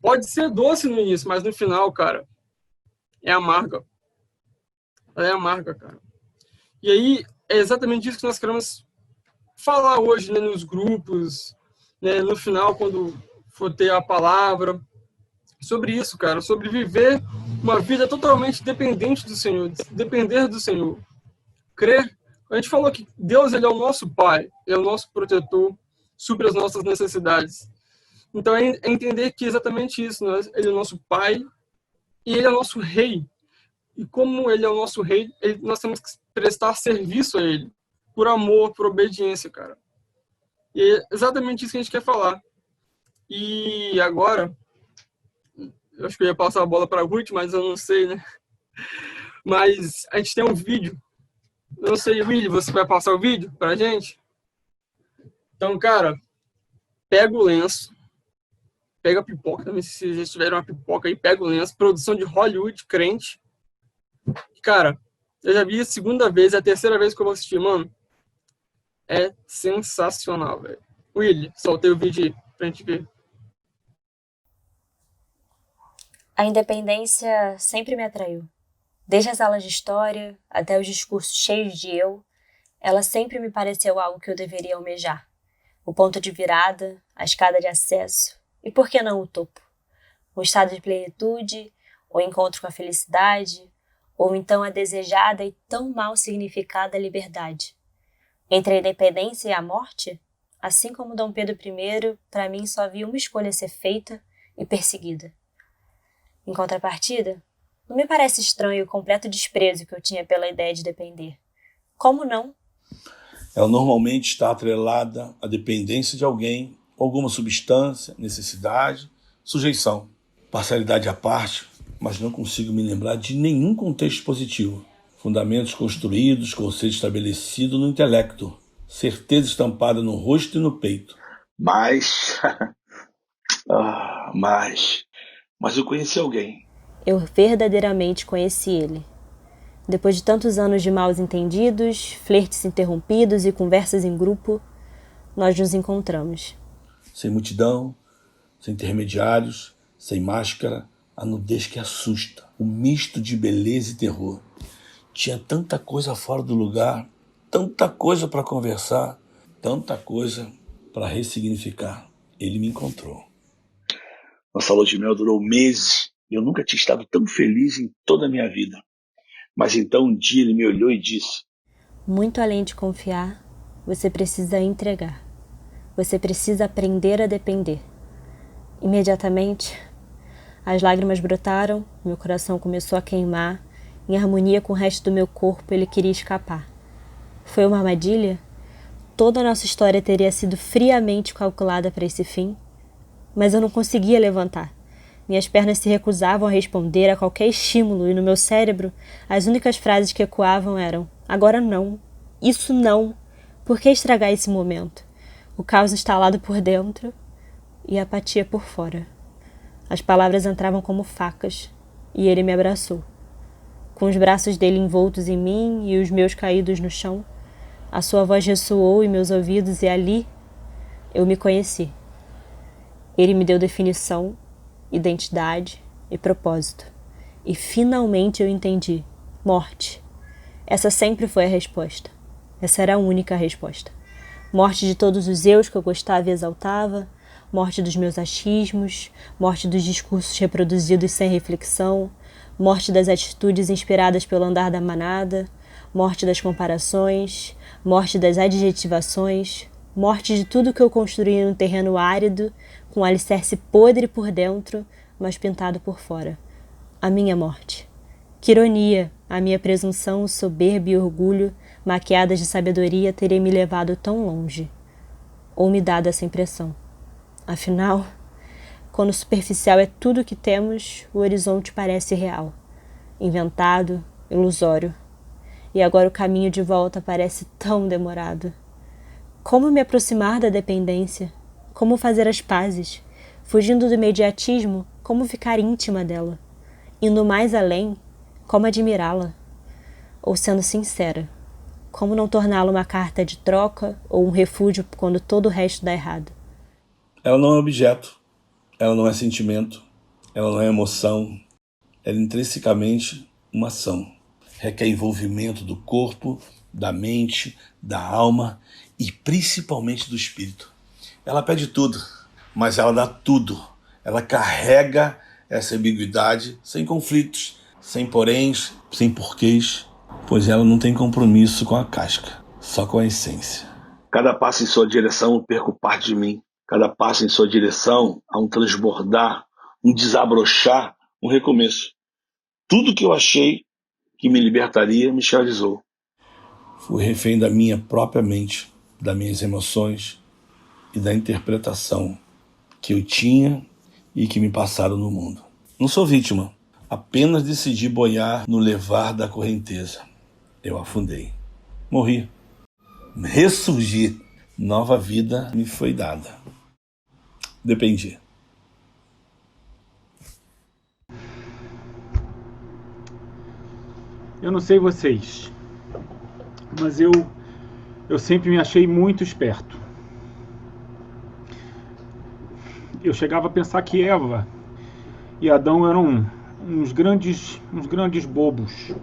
S7: Pode ser doce no início, mas no final, cara, é amarga. Ela é amarga, cara. E aí, é exatamente isso que nós queremos falar hoje, né, nos grupos, né, no final, quando for ter a palavra, sobre isso, cara, sobre viver uma vida totalmente dependente do Senhor, depender do Senhor. Crer. A gente falou que Deus, ele é o nosso Pai, ele é o nosso protetor, supre as nossas necessidades. Então, é entender que é exatamente isso, né? Ele é o nosso Pai e ele é o nosso Rei. E como ele é o nosso Rei, nós temos que prestar serviço a ele, por amor, por obediência, cara. E é exatamente isso que a gente quer falar. E agora, eu acho que eu ia passar a bola para a Ruth, mas eu não sei, né? Mas a gente tem um vídeo. Eu não sei, Willy, você vai passar o vídeo pra gente? Então, cara, pega o lenço, pega a pipoca, também se vocês tiverem uma pipoca aí, pega o lenço, produção de Hollywood, crente. Cara, eu já vi a segunda vez, é a terceira vez que eu vou assistir, mano. É sensacional, velho. Willy, soltei o vídeo aí pra gente ver.
S8: A independência sempre me atraiu. Desde as aulas de história até os discursos cheios de eu, ela sempre me pareceu algo que eu deveria almejar. O ponto de virada, a escada de acesso e, por que não, o topo? O estado de plenitude, o encontro com a felicidade, ou então a desejada e tão mal significada liberdade. Entre a independência e a morte, assim como Dom Pedro I, para mim só havia uma escolha a ser feita e perseguida. Em contrapartida, não me parece estranho o completo desprezo que eu tinha pela ideia de depender. Como não?
S9: Ela normalmente está atrelada à dependência de alguém, alguma substância, necessidade, sujeição. Parcialidade à parte, mas não consigo me lembrar de nenhum contexto positivo. Fundamentos construídos, conceito estabelecido no intelecto, certeza estampada no rosto e no peito.
S10: Mas eu conheci alguém.
S8: Eu verdadeiramente conheci ele. Depois de tantos anos de maus entendidos, flertes interrompidos e conversas em grupo, nós nos encontramos.
S9: Sem multidão, sem intermediários, sem máscara, a nudez que assusta, o misto de beleza e terror. Tinha tanta coisa fora do lugar, tanta coisa para conversar, tanta coisa para ressignificar. Ele me encontrou. Nossa lua de mel durou meses e eu nunca tinha estado tão feliz em toda a minha vida. Mas então um dia ele me olhou e disse:
S8: muito além de confiar, você precisa entregar. Você precisa aprender a depender. Imediatamente, as lágrimas brotaram, meu coração começou a queimar, em harmonia com o resto do meu corpo ele queria escapar. Foi uma armadilha? Toda a nossa história teria sido friamente calculada para esse fim? Mas eu não conseguia levantar. Minhas pernas se recusavam a responder a qualquer estímulo e no meu cérebro as únicas frases que ecoavam eram: agora não, isso não, por que estragar esse momento? O caos instalado por dentro e a apatia por fora. As palavras entravam como facas e ele me abraçou. Com os braços dele envoltos em mim e os meus caídos no chão, a sua voz ressoou em meus ouvidos e ali eu me conheci. Ele me deu definição, identidade e propósito. E finalmente eu entendi: morte. Essa sempre foi a resposta. Essa era a única resposta. Morte de todos os eus que eu gostava e exaltava, morte dos meus achismos, morte dos discursos reproduzidos sem reflexão, morte das atitudes inspiradas pelo andar da manada, morte das comparações, morte das adjetivações, morte de tudo que eu construí num terreno árido, com alicerce podre por dentro, mas pintado por fora. A minha morte. Que ironia, a minha presunção, soberba e orgulho, maquiadas de sabedoria, teria me levado tão longe. Ou me dado essa impressão. Afinal, quando o superficial é tudo o que temos, o horizonte parece real, inventado, ilusório. E agora o caminho de volta parece tão demorado. Como me aproximar da dependência? Como fazer as pazes? Fugindo do imediatismo, como ficar íntima dela? Indo mais além, como admirá-la? Ou sendo sincera, como não torná-la uma carta de troca ou um refúgio quando todo o resto dá errado?
S9: Ela não é objeto, ela não é sentimento, ela não é emoção, ela é intrinsecamente uma ação. Requer envolvimento do corpo, da mente, da alma e principalmente do espírito. Ela pede tudo, mas ela dá tudo. Ela carrega essa ambiguidade sem conflitos, sem poréns, sem porquês, pois ela não tem compromisso com a casca, só com a essência. Cada passo em sua direção eu perco parte de mim. Cada passo em sua direção há um transbordar, um desabrochar, um recomeço. Tudo que eu achei que me libertaria me escravizou. Fui refém da minha própria mente, das minhas emoções e da interpretação que eu tinha e que me passaram no mundo. Não sou vítima, apenas decidi boiar no levar da correnteza. Eu afundei. Morri. Ressurgi. Nova vida me foi dada. Dependi.
S10: Eu não sei vocês, mas eu sempre me achei muito esperto. Eu chegava a pensar que Eva e Adão eram uns grandes bobos.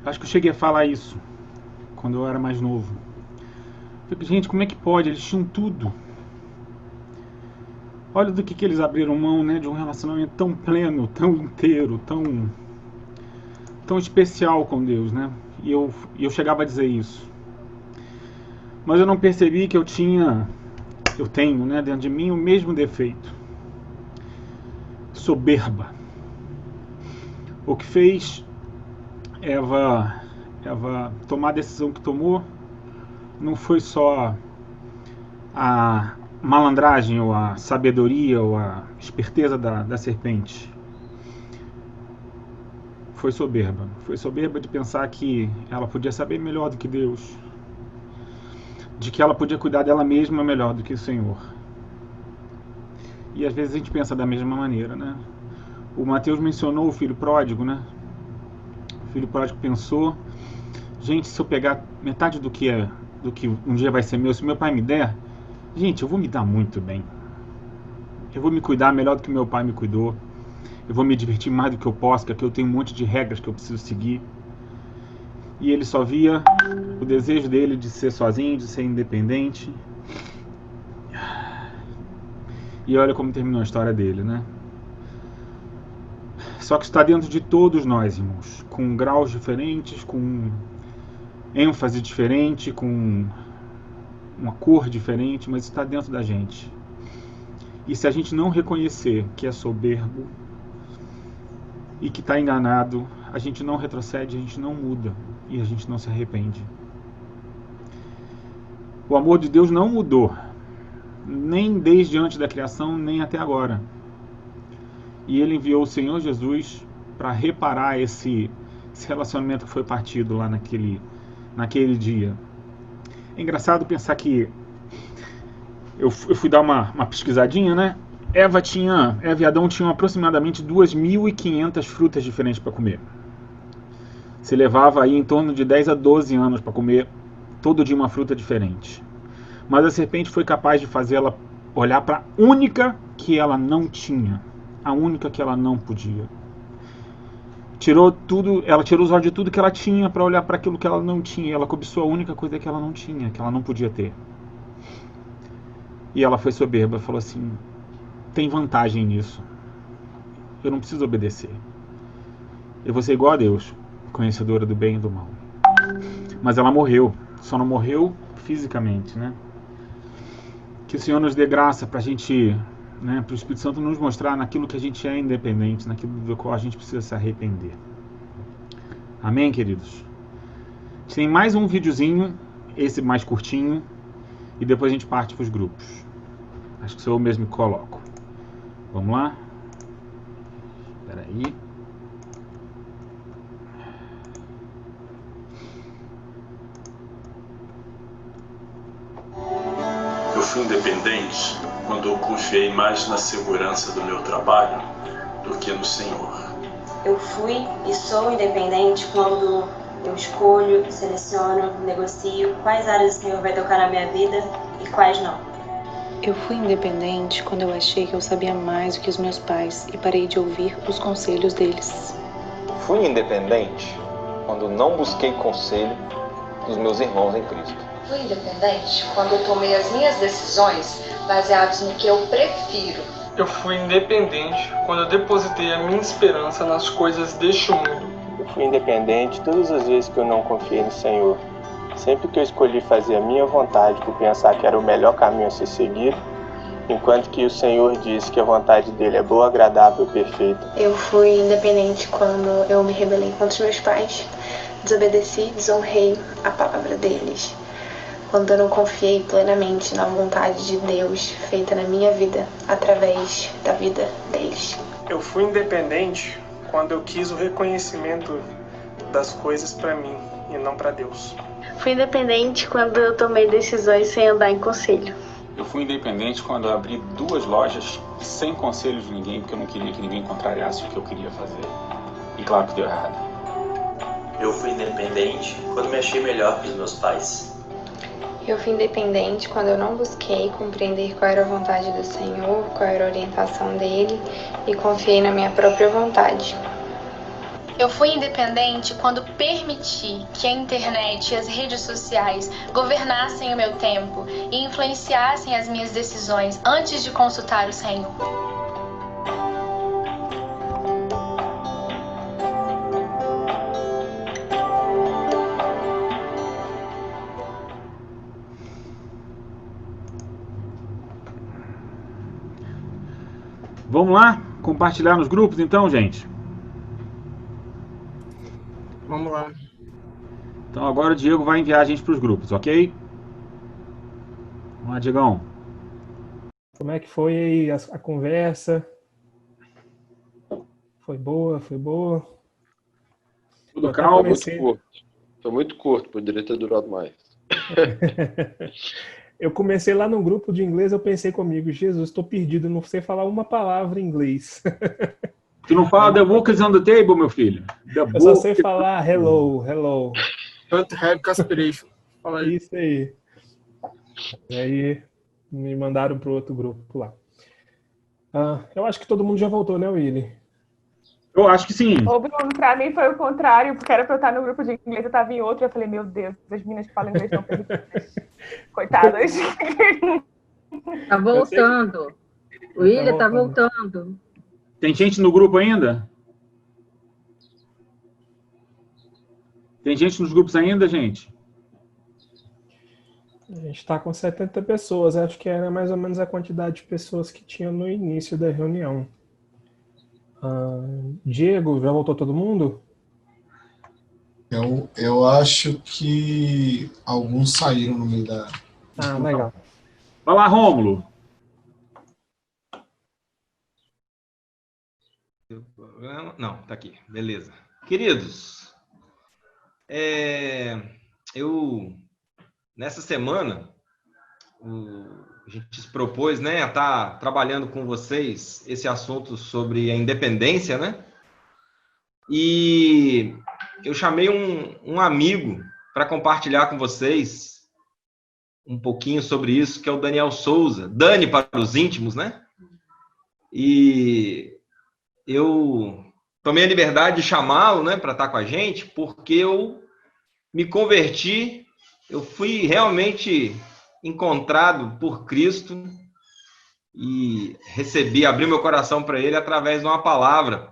S10: Acho que eu cheguei a falar isso quando eu era mais novo. Gente, como é que pode? Eles tinham tudo. Olha do que eles abriram mão, né? De um relacionamento tão pleno, tão inteiro, tão especial com Deus, né? E eu chegava a dizer isso. Mas eu não percebi que eu tenho, né, dentro de mim o mesmo defeito. Soberba. O que fez Eva tomar a decisão que tomou não foi só a malandragem ou a sabedoria ou a esperteza da serpente. Foi soberba. Foi soberba de pensar que ela podia saber melhor do que Deus, de que ela podia cuidar dela mesma melhor do que o Senhor. E às vezes a gente pensa da mesma maneira, né? O Mateus mencionou o filho pródigo, né? filho pródigo pensou, gente, se eu pegar metade do que um dia vai ser meu, se meu pai me der, gente, eu vou me dar muito bem. Eu vou me cuidar melhor do que meu pai me cuidou. Eu vou me divertir mais do que eu posso, porque aqui eu tenho um monte de regras que eu preciso seguir. E ele só via o desejo dele de ser sozinho, de ser independente. E olha como terminou a história dele, né? Só que está dentro de todos nós, irmãos, com graus diferentes, com ênfase diferente, com uma cor diferente, mas está dentro da gente. E se a gente não reconhecer que é soberbo e que está enganado, a gente não retrocede, a gente não muda e a gente não se arrepende. O amor de Deus não mudou, nem desde antes da criação, nem até agora. E ele enviou o Senhor Jesus para reparar esse relacionamento que foi partido lá naquele dia. É engraçado pensar que eu fui dar uma pesquisadinha, né? Eva e Adão tinham aproximadamente 2.500 frutas diferentes para comer. Se levava aí em torno de 10 a 12 anos para comer todo dia uma fruta diferente. Mas a serpente foi capaz de fazê-la olhar para a única que ela não tinha, a única que ela não podia. Ela tirou os olhos de tudo que ela tinha para olhar para aquilo que ela não tinha. Ela cobiçou a única coisa que ela não tinha, que ela não podia ter. E ela foi soberba, falou assim: tem vantagem nisso. Eu não preciso obedecer. Eu vou ser igual a Deus, conhecedora do bem e do mal. Mas ela morreu. Só não morreu fisicamente, né? Que o Senhor nos dê graça para a gente, né, para o Espírito Santo nos mostrar naquilo que a gente é independente, naquilo do qual a gente precisa se arrepender. Amém, queridos? Tem mais um videozinho, esse mais curtinho, e depois a gente parte para os grupos. Acho que sou eu mesmo que coloco. Vamos lá? Espera aí.
S11: Eu fui independente quando eu confiei mais na segurança do meu trabalho do que no Senhor.
S12: Eu fui e sou independente quando eu escolho, seleciono, negocio quais áreas o Senhor vai tocar na minha vida e quais não.
S13: Eu fui independente quando eu achei que eu sabia mais do que os meus pais e parei de ouvir os conselhos deles.
S14: Fui independente quando não busquei conselho dos meus irmãos em Cristo.
S15: Fui independente quando eu tomei as minhas decisões baseadas no que eu prefiro.
S7: Eu fui independente quando eu depositei a minha esperança nas coisas deste mundo.
S16: Eu fui independente todas as vezes que eu não confiei no Senhor. Sempre que eu escolhi fazer a minha vontade por pensar que era o melhor caminho a ser seguido, enquanto que o Senhor disse que a vontade dele é boa, agradável e perfeita.
S17: Eu fui independente quando eu me rebelei contra os meus pais, desobedeci, desonrei a palavra deles. Quando eu não confiei plenamente na vontade de Deus feita na minha vida, através da vida deles.
S18: Eu fui independente quando eu quis o reconhecimento das coisas para mim e não para Deus.
S17: Fui independente quando eu tomei decisões sem andar em conselho.
S19: Eu fui independente quando eu abri 2 lojas sem conselho de ninguém, porque eu não queria que ninguém contrariasse o que eu queria fazer. E claro que deu errado.
S20: Eu fui independente quando me achei melhor que os meus pais.
S3: Eu fui independente quando eu não busquei compreender qual era a vontade do Senhor, qual era a orientação dele e confiei na minha própria vontade.
S21: Eu fui independente quando permiti que a internet e as redes sociais governassem o meu tempo e influenciassem as minhas decisões antes de consultar o Senhor.
S10: Vamos lá? Compartilhar nos grupos então, gente?
S7: Vamos lá.
S10: Então agora o Diego vai enviar a gente para os grupos, ok? Vamos lá, Diegão.
S2: Como é que foi aí a conversa? Foi boa, foi boa?
S22: Tudo calmo, muito curto. Foi muito curto, poderia ter durado mais.
S2: Eu comecei lá no grupo de inglês, eu pensei comigo, Jesus, estou perdido, não sei falar uma palavra em inglês.
S10: Tu não fala The Book is on the Table, meu filho?
S2: Eu só sei falar hello, hello.
S7: Don't have aspiration. Fala aí.
S2: Isso aí. E aí me mandaram pro outro grupo lá. Eu acho que todo mundo já voltou, né, Willy?
S10: Eu acho que sim.
S1: Ô, Bruno, pra mim foi o contrário, porque era pra eu estar no grupo de inglês, eu tava em outro, eu falei, meu Deus, as meninas que falam inglês estão perdidas. Coitadas.
S4: Tá voltando. O William tá voltando.
S10: Tem gente no grupo ainda? Tem gente nos grupos ainda, gente?
S2: A gente está com 70 pessoas. Acho que era mais ou menos a quantidade de pessoas que tinha no início da reunião. Diego, já voltou todo mundo?
S23: Eu acho que alguns saíram no meio da...
S2: Legal.
S10: Vai lá, Rômulo.
S24: Não, tá aqui. Beleza. Queridos, nessa semana, a gente se propôs, né, a estar trabalhando com vocês esse assunto sobre a independência, né? E eu chamei um amigo para compartilhar com vocês um pouquinho sobre isso, que é o Daniel Souza. Dani para os íntimos, né? E eu tomei a liberdade de chamá-lo, né, para estar com a gente, porque eu me converti, eu fui realmente encontrado por Cristo e abri meu coração para ele através de uma palavra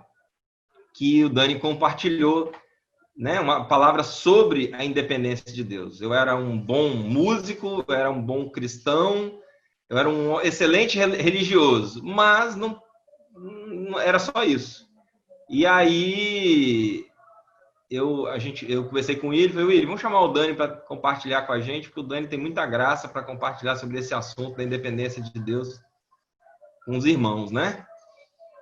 S24: que o Dani compartilhou, né, uma palavra sobre a independência de Deus. Eu era um bom músico, eu era um bom cristão, eu era um excelente religioso, mas não era só isso. E aí eu conversei com ele, falei, William, vamos chamar o Dani para compartilhar com a gente, porque o Dani tem muita graça para compartilhar sobre esse assunto da independência de Deus com os irmãos, né?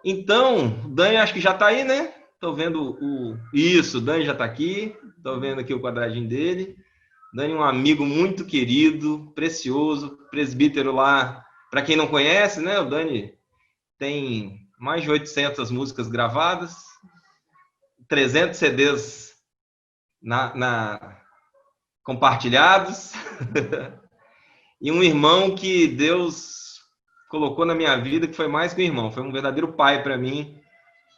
S24: Então, o Dani acho que já está aí, né? Estou vendo Isso, o Dani já está aqui, estou vendo aqui o quadradinho dele. Dani é um amigo muito querido, precioso, presbítero lá. Para quem não conhece, né? O Dani tem mais de 800 músicas gravadas, 300 CDs compartilhados, e um irmão que Deus colocou na minha vida, que foi mais que um irmão, foi um verdadeiro pai para mim,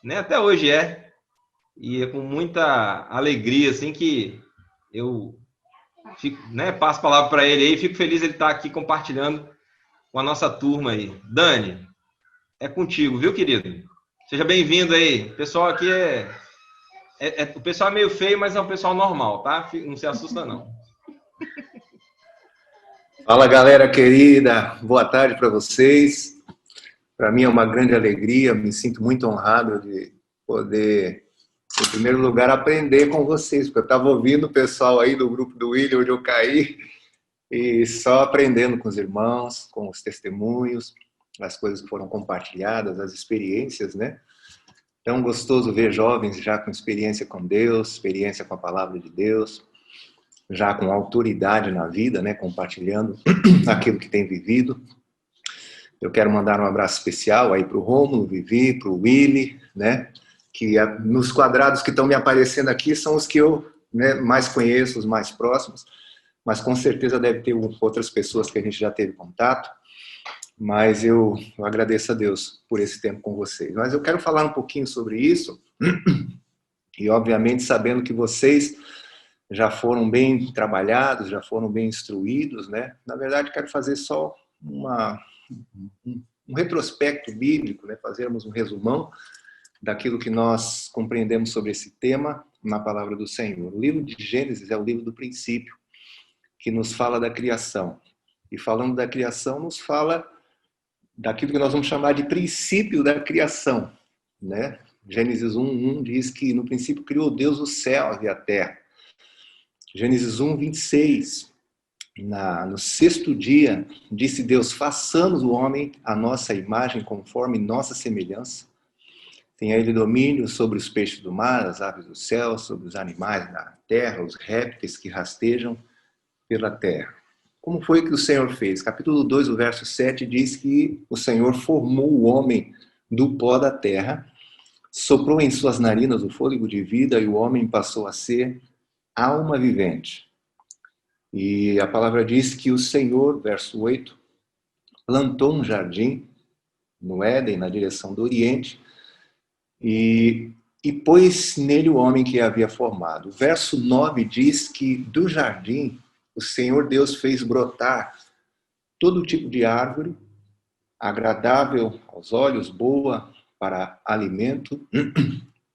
S24: né? Até hoje e é com muita alegria, assim, que eu fico, né, passo a palavra para ele aí, e fico feliz ele estar aqui compartilhando com a nossa turma aí. Dani, é contigo, viu, querido? Seja bem-vindo aí. O pessoal aqui o pessoal é meio feio, mas é um pessoal normal, tá? Não se assusta, não.
S25: Fala, galera querida. Boa tarde para vocês. Para mim é uma grande alegria. Me sinto muito honrado de poder, em primeiro lugar, aprender com vocês, porque eu estava ouvindo o pessoal aí do grupo do William, onde eu caí, e só aprendendo com os irmãos, com os testemunhos, as coisas que foram compartilhadas, as experiências, né? Tão gostoso ver jovens já com experiência com Deus, experiência com a palavra de Deus, já com autoridade na vida, né? Compartilhando aquilo que tem vivido. Eu quero mandar um abraço especial aí para o Rômulo, Vivi, para o Willy, né? Que nos quadrados que estão me aparecendo aqui são os que eu, né, mais conheço, os mais próximos, mas com certeza deve ter outras pessoas que a gente já teve contato. Mas eu agradeço a Deus por esse tempo com vocês. Mas eu quero falar um pouquinho sobre isso, e obviamente sabendo que vocês já foram bem trabalhados, já foram bem instruídos, né? Na verdade, quero fazer só um retrospecto bíblico, né? Fazermos um resumão daquilo que nós compreendemos sobre esse tema na palavra do Senhor. O livro de Gênesis é o livro do princípio, que nos fala da criação. E falando da criação, nos fala daquilo que nós vamos chamar de princípio da criação, né? Gênesis 1:1 diz que no princípio criou Deus os céus e a terra. Gênesis 1:26, no sexto dia, disse Deus, façamos o homem à nossa imagem, conforme nossa semelhança. Tenha ele domínio sobre os peixes do mar, as aves do céu, sobre os animais da terra, os répteis que rastejam pela terra. Como foi que o Senhor fez? Capítulo 2, o verso 7, diz que o Senhor formou o homem do pó da terra, soprou em suas narinas o fôlego de vida e o homem passou a ser alma vivente. E a palavra diz que o Senhor, verso 8, plantou um jardim no Éden, na direção do Oriente, e pôs nele o homem que havia formado. O verso 9 diz que do jardim o Senhor Deus fez brotar todo tipo de árvore, agradável aos olhos, boa para alimento.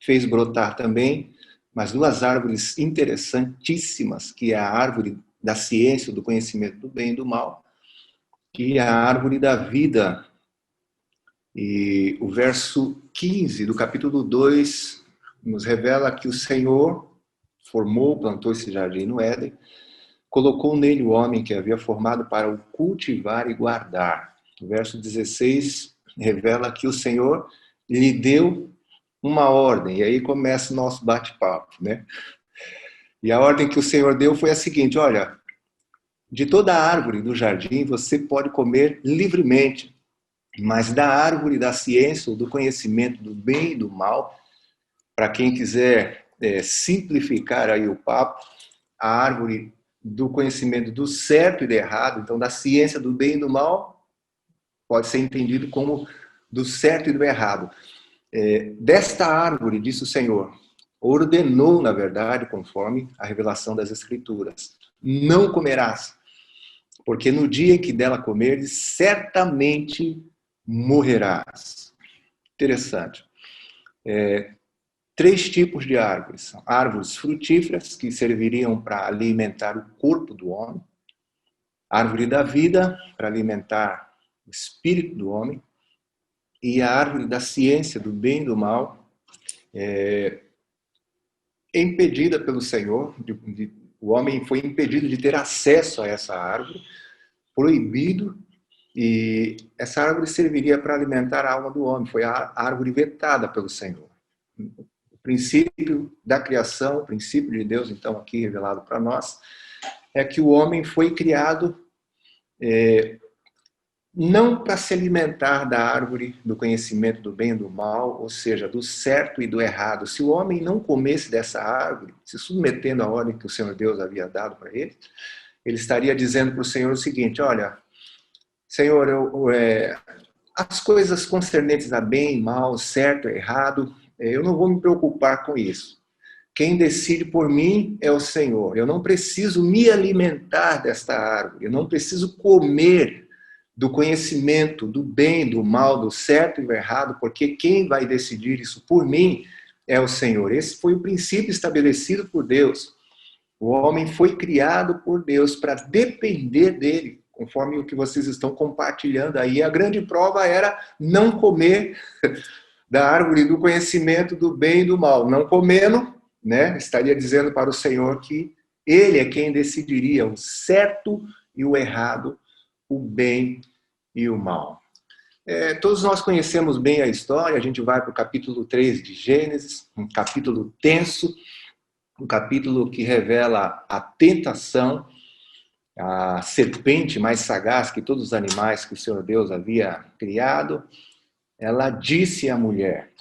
S25: Fez brotar também mas 2 árvores interessantíssimas, que é a árvore da ciência, do conhecimento do bem e do mal, e a árvore da vida. E o verso 15 do capítulo 2 nos revela que o Senhor formou, plantou esse jardim no Éden, colocou nele o homem que havia formado para o cultivar e guardar. O verso 16 revela que o Senhor lhe deu uma ordem, e aí começa o nosso bate-papo, né? E a ordem que o Senhor deu foi a seguinte: olha, de toda a árvore do jardim você pode comer livremente, mas da árvore da ciência, ou do conhecimento do bem e do mal, para quem quiser simplificar aí o papo, a árvore do conhecimento do certo e do errado, então da ciência do bem e do mal, pode ser entendido como do certo e do errado. Desta árvore, disse o Senhor, ordenou, na verdade, conforme a revelação das Escrituras, não comerás, porque no dia em que dela comeres, certamente morrerás. Interessante. 3 tipos de árvores. Árvores frutíferas, que serviriam para alimentar o corpo do homem. Árvore da vida, para alimentar o espírito do homem. E a árvore da ciência, do bem e do mal, impedida pelo Senhor. O homem foi impedido de ter acesso a essa árvore, proibido, e essa árvore serviria para alimentar a alma do homem. Foi a árvore vetada pelo Senhor. O princípio da criação, o princípio de Deus, então, aqui revelado para nós, é que o homem foi criado não para se alimentar da árvore do conhecimento do bem e do mal, ou seja, do certo e do errado. Se o homem não comesse dessa árvore, se submetendo à ordem que o Senhor Deus havia dado para ele, ele estaria dizendo para o Senhor o seguinte: olha, Senhor, as coisas concernentes a bem e mal, certo e errado, eu não vou me preocupar com isso. Quem decide por mim é o Senhor. Eu não preciso me alimentar desta árvore, eu não preciso comer do conhecimento do bem, do mal, do certo e do errado, porque quem vai decidir isso por mim é o Senhor. Esse foi o princípio estabelecido por Deus. O homem foi criado por Deus para depender dele, conforme o que vocês estão compartilhando aí. A grande prova era não comer da árvore do conhecimento do bem e do mal. Não comendo, né, estaria dizendo para o Senhor que ele é quem decidiria o certo e o errado, o bem e o mal. Todos nós conhecemos bem a história. A gente vai para o capítulo 3 de Gênesis, um capítulo tenso, um capítulo que revela a tentação, a serpente mais sagaz que todos os animais que o Senhor Deus havia criado. Ela disse à mulher,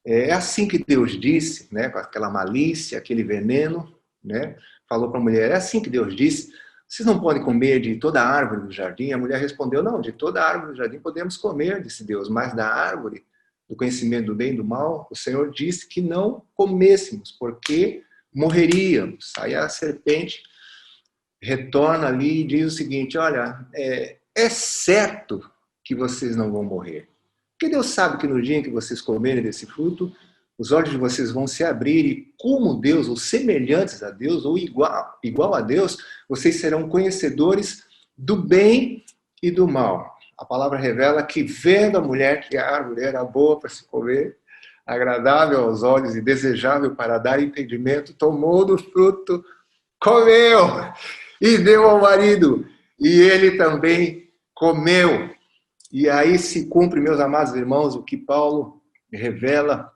S25: é assim que Deus disse, né, com aquela malícia, aquele veneno, né, falou para a mulher, é assim que Deus disse, vocês não podem comer de toda a árvore do jardim? A mulher respondeu, não, de toda a árvore do jardim podemos comer, disse Deus, mas da árvore do conhecimento do bem e do mal, o Senhor disse que não comêssemos, porque morreríamos. Aí a serpente retorna ali e diz o seguinte, olha, é certo que vocês não vão morrer. Porque Deus sabe que no dia em que vocês comerem desse fruto, os olhos de vocês vão se abrir e como Deus, ou semelhantes a Deus, ou igual a Deus, vocês serão conhecedores do bem e do mal. A palavra revela que vendo a mulher que a árvore era boa para se comer, agradável aos olhos e desejável para dar entendimento, tomou do fruto, comeu e deu ao marido. E ele também comeu. E aí se cumpre, meus amados irmãos, o que Paulo revela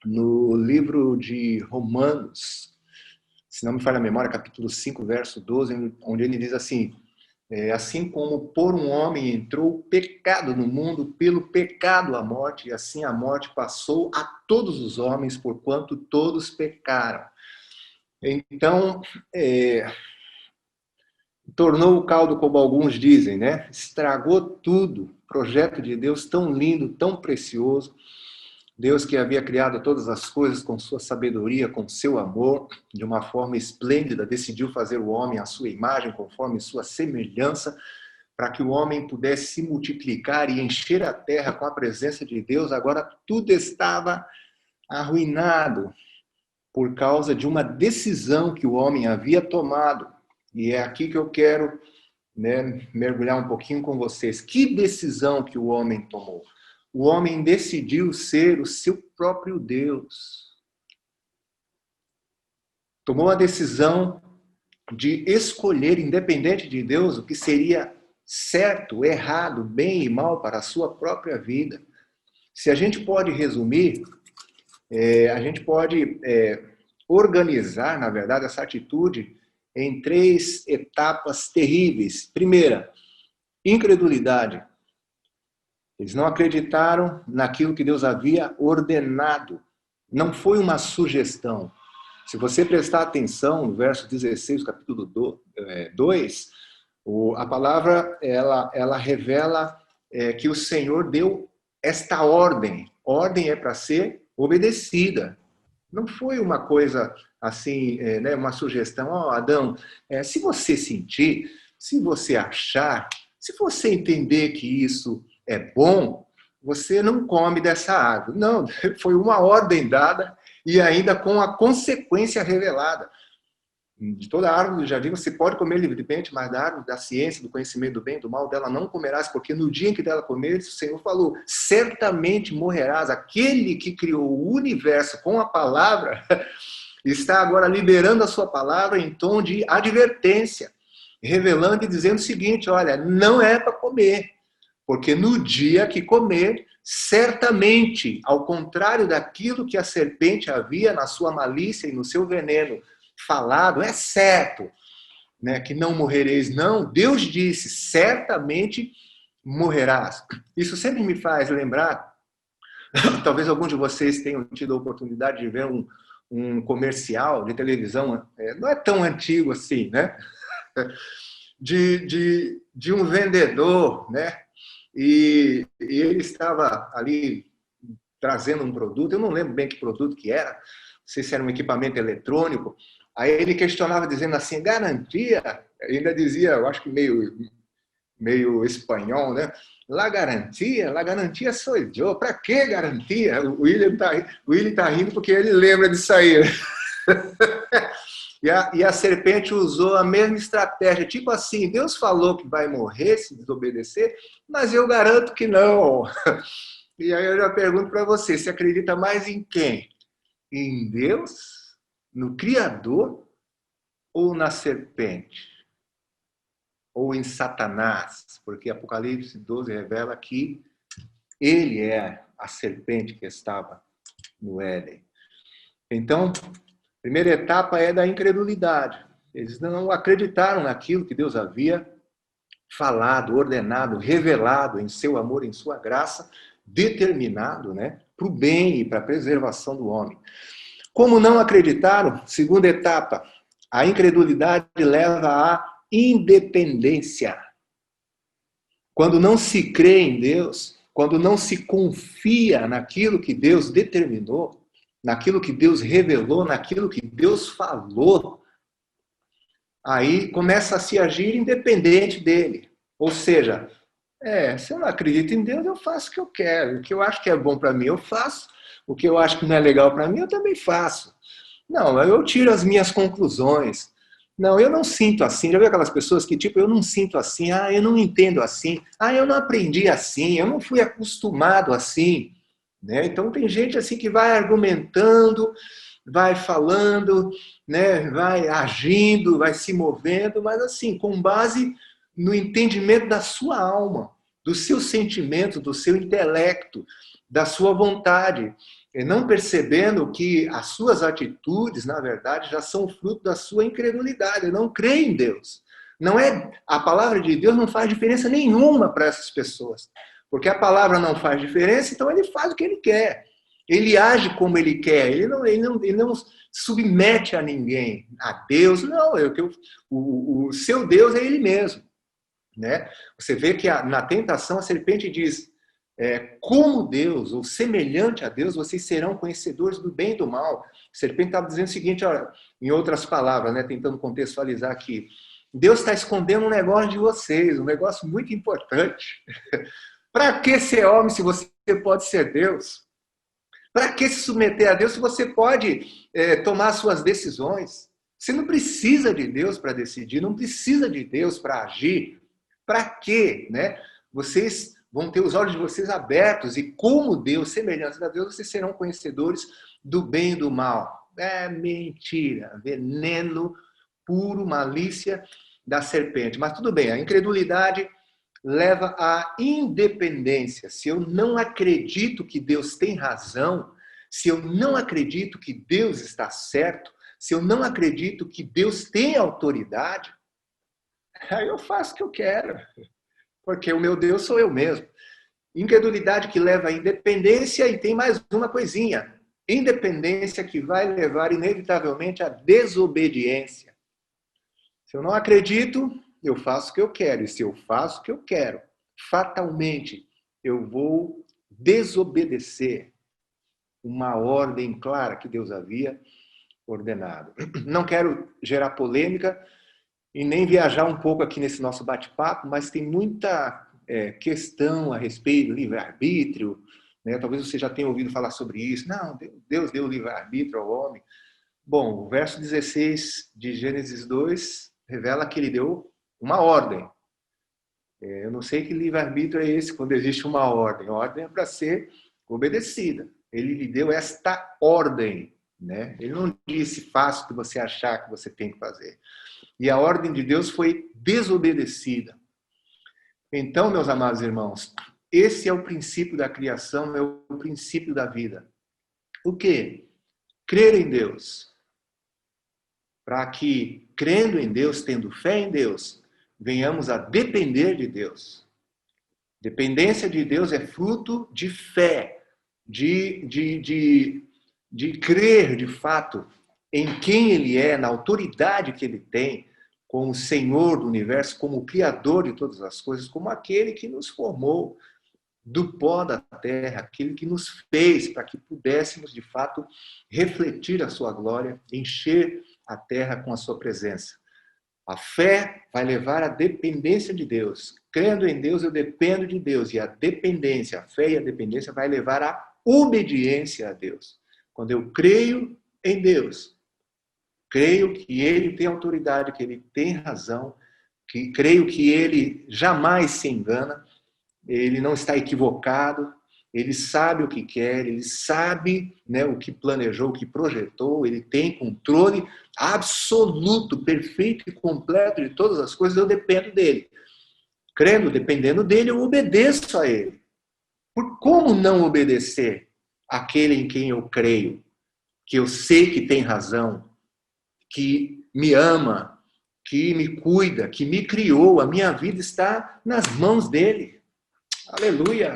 S25: no livro de Romanos, se não me falha a memória, capítulo 5, verso 12, onde ele diz assim, Assim como por um homem entrou o pecado no mundo, pelo pecado a morte, e assim a morte passou a todos os homens, porquanto todos pecaram. Então, tornou o caldo, como alguns dizem, né? Estragou tudo. Projeto de Deus tão lindo, tão precioso. Deus que havia criado todas as coisas com sua sabedoria, com seu amor, de uma forma esplêndida, decidiu fazer o homem à sua imagem, conforme sua semelhança, para que o homem pudesse se multiplicar e encher a terra com a presença de Deus. Agora tudo estava arruinado por causa de uma decisão que o homem havia tomado. E é aqui que eu quero, né, mergulhar um pouquinho com vocês. Que decisão que o homem tomou? O homem decidiu ser o seu próprio Deus. Tomou a decisão de escolher, independente de Deus, o que seria certo, errado, bem e mal para a sua própria vida. Se a gente pode resumir, a gente pode organizar, na verdade, essa atitude em 3 etapas terríveis. Primeira, incredulidade. Eles não acreditaram naquilo que Deus havia ordenado. Não foi uma sugestão. Se você prestar atenção no verso 16, capítulo 2, a palavra ela revela que o Senhor deu esta ordem. Ordem é para ser obedecida. Não foi uma coisa assim, né, uma sugestão. Adão, se você sentir, se você achar, se você entender que isso é bom, você não come dessa árvore. Não, foi uma ordem dada e ainda com a consequência revelada. De toda árvore do jardim você pode comer livremente, mas da árvore da ciência, do conhecimento do bem e do mal, dela não comerás, porque no dia em que dela comeres, o Senhor falou, certamente morrerás. Aquele que criou o universo com a palavra está agora liberando a sua palavra em tom de advertência, revelando e dizendo o seguinte, olha, não é para comer. Porque no dia que comer, certamente, ao contrário daquilo que a serpente havia na sua malícia e no seu veneno falado, é certo, né, que não morrereis, não. Deus disse, certamente morrerás. Isso sempre me faz lembrar, talvez alguns de vocês tenham tido a oportunidade de ver um comercial de televisão, não é tão antigo assim, né? De um vendedor, né? E ele estava ali trazendo um produto, eu não lembro bem que produto que era, não sei se era um equipamento eletrônico. Aí ele questionava dizendo assim, garantia, ainda dizia, eu acho que meio espanhol, né? La garantia sou eu. Para que garantia? O William tá rindo porque ele lembra disso aí. E a serpente usou a mesma estratégia, tipo assim, Deus falou que vai morrer se desobedecer, mas eu garanto que não. E aí eu já pergunto para você, você acredita mais em quem? Em Deus? No Criador? Ou na serpente? Ou em Satanás? Porque Apocalipse 12 revela que ele é a serpente que estava no Éden. Então, a primeira etapa é da incredulidade. Eles não acreditaram naquilo que Deus havia falado, ordenado, revelado em seu amor, em sua graça, determinado, né, para o bem e para a preservação do homem. Como não acreditaram, segunda etapa, a incredulidade leva à independência. Quando não se crê em Deus, quando não se confia naquilo que Deus determinou, naquilo que Deus revelou, naquilo que Deus falou, aí começa a se agir independente dele. Ou seja, se eu não acredito em Deus, eu faço o que eu quero. O que eu acho que é bom para mim, eu faço. O que eu acho que não é legal para mim, eu também faço. Não, eu tiro as minhas conclusões. Não, eu não sinto assim. Já viu aquelas pessoas que, tipo, eu não sinto assim, eu não entendo assim, eu não aprendi assim, eu não fui acostumado assim. Né? Então tem gente assim que vai argumentando, vai falando, né? Vai agindo, vai se movendo, mas assim, com base no entendimento da sua alma, do seu sentimento, do seu intelecto, da sua vontade, e não percebendo que as suas atitudes, na verdade, já são fruto da sua incredulidade, não crê em Deus. Não é, a palavra de Deus não faz diferença nenhuma para essas pessoas. Porque a palavra não faz diferença, então ele faz o que ele quer. Ele age como ele quer. Ele não submete a ninguém. A Deus, não. O seu Deus é ele mesmo. Né? Você vê que na tentação a serpente diz, como Deus, ou semelhante a Deus, vocês serão conhecedores do bem e do mal. A serpente estava dizendo o seguinte, olha, em outras palavras, né, tentando contextualizar aqui. Deus está escondendo um negócio de vocês, um negócio muito importante. Para que ser homem se você pode ser Deus? Para que se submeter a Deus se você pode tomar suas decisões? Você não precisa de Deus para decidir, não precisa de Deus para agir. Para quê? Né? Vocês vão ter os olhos de vocês abertos e como Deus, semelhantes a Deus, vocês serão conhecedores do bem e do mal. É mentira, veneno puro, malícia da serpente. Mas tudo bem, a incredulidade leva à independência. Se eu não acredito que Deus tem razão, se eu não acredito que Deus está certo, se eu não acredito que Deus tem autoridade, aí eu faço o que eu quero, porque o meu Deus sou eu mesmo. Incredulidade que leva à independência e tem mais uma coisinha. Independência que vai levar inevitavelmente à desobediência. Se eu não acredito, eu faço o que eu quero. E se eu faço o que eu quero, fatalmente eu vou desobedecer uma ordem clara que Deus havia ordenado. Não quero gerar polêmica e nem viajar um pouco aqui nesse nosso bate-papo, mas tem muita questão a respeito do livre-arbítrio, né? Talvez você já tenha ouvido falar sobre isso. Não, Deus deu livre-arbítrio ao homem. Bom, o verso 16 de Gênesis 2 revela que ele deu uma ordem. Eu não sei que livre-arbítrio é esse quando existe uma ordem. A ordem é para ser obedecida. Ele lhe deu esta ordem, né? Ele não disse, faça o que você achar que você tem que fazer. E a ordem de Deus foi desobedecida. Então, meus amados irmãos, esse é o princípio da criação, é o princípio da vida. O quê? Crer em Deus. Para que, crendo em Deus, tendo fé em Deus, venhamos a depender de Deus. Dependência de Deus é fruto de fé, de crer, de fato, em quem Ele é, na autoridade que Ele tem, como Senhor do universo, como o Criador de todas as coisas, como aquele que nos formou do pó da terra, aquele que nos fez para que pudéssemos, de fato, refletir a sua glória, encher a terra com a sua presença. A fé vai levar à dependência de Deus. Crendo em Deus, eu dependo de Deus. E a dependência, a fé e a dependência vai levar à obediência a Deus. Quando eu creio em Deus, creio que Ele tem autoridade, que Ele tem razão, creio que Ele jamais se engana, Ele não está equivocado, Ele sabe o que quer, Ele sabe, né, o que planejou, o que projetou, Ele tem controle absoluto, perfeito e completo de todas as coisas, eu dependo dEle. Crendo, dependendo dEle, eu obedeço a Ele. Por como não obedecer àquele em quem eu creio, que eu sei que tem razão, que me ama, que me cuida, que me criou, a minha vida está nas mãos dEle. Aleluia!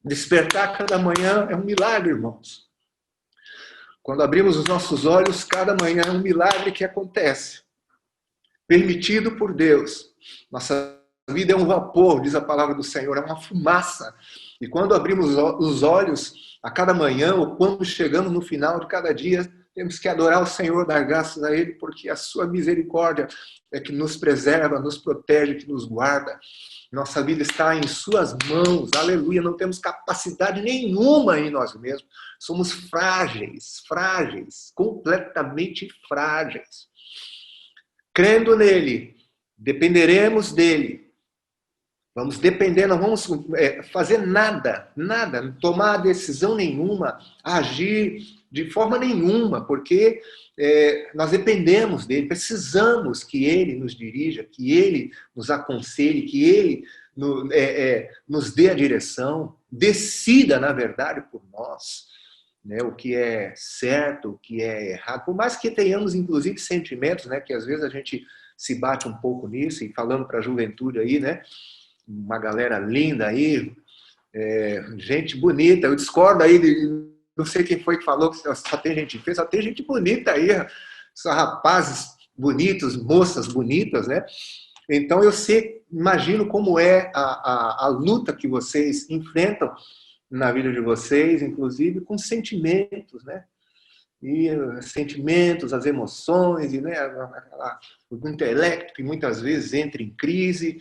S25: Despertar cada manhã é um milagre, irmãos. Quando abrimos os nossos olhos, cada manhã é um milagre que acontece. Permitido por Deus. Nossa vida é um vapor, diz a palavra do Senhor, é uma fumaça. E quando abrimos os olhos a cada manhã, ou quando chegamos no final de cada dia, temos que adorar o Senhor, dar graças a Ele, porque a sua misericórdia é que nos preserva, nos protege, que nos guarda. Nossa vida está em suas mãos, aleluia, não temos capacidade nenhuma em nós mesmos. Somos frágeis, completamente frágeis. Crendo nele, dependeremos dele. Vamos depender, não vamos fazer nada, tomar decisão nenhuma, agir de forma nenhuma, porque nós dependemos dele, precisamos que ele nos dirija, que ele nos aconselhe, que ele nos dê a direção, decida, na verdade, por nós, né, o que é certo, o que é errado, por mais que tenhamos, inclusive, sentimentos, né, que às vezes a gente se bate um pouco nisso, e falando para a juventude aí, né? Uma galera linda aí, gente bonita. Eu discordo aí, não sei quem foi que falou que só tem gente feia, só tem gente bonita aí, só rapazes bonitos, moças bonitas, né? Então eu imagino como é a luta que vocês enfrentam na vida de vocês, inclusive com sentimentos, né? E sentimentos, as emoções, e, né, o intelecto que muitas vezes entra em crise,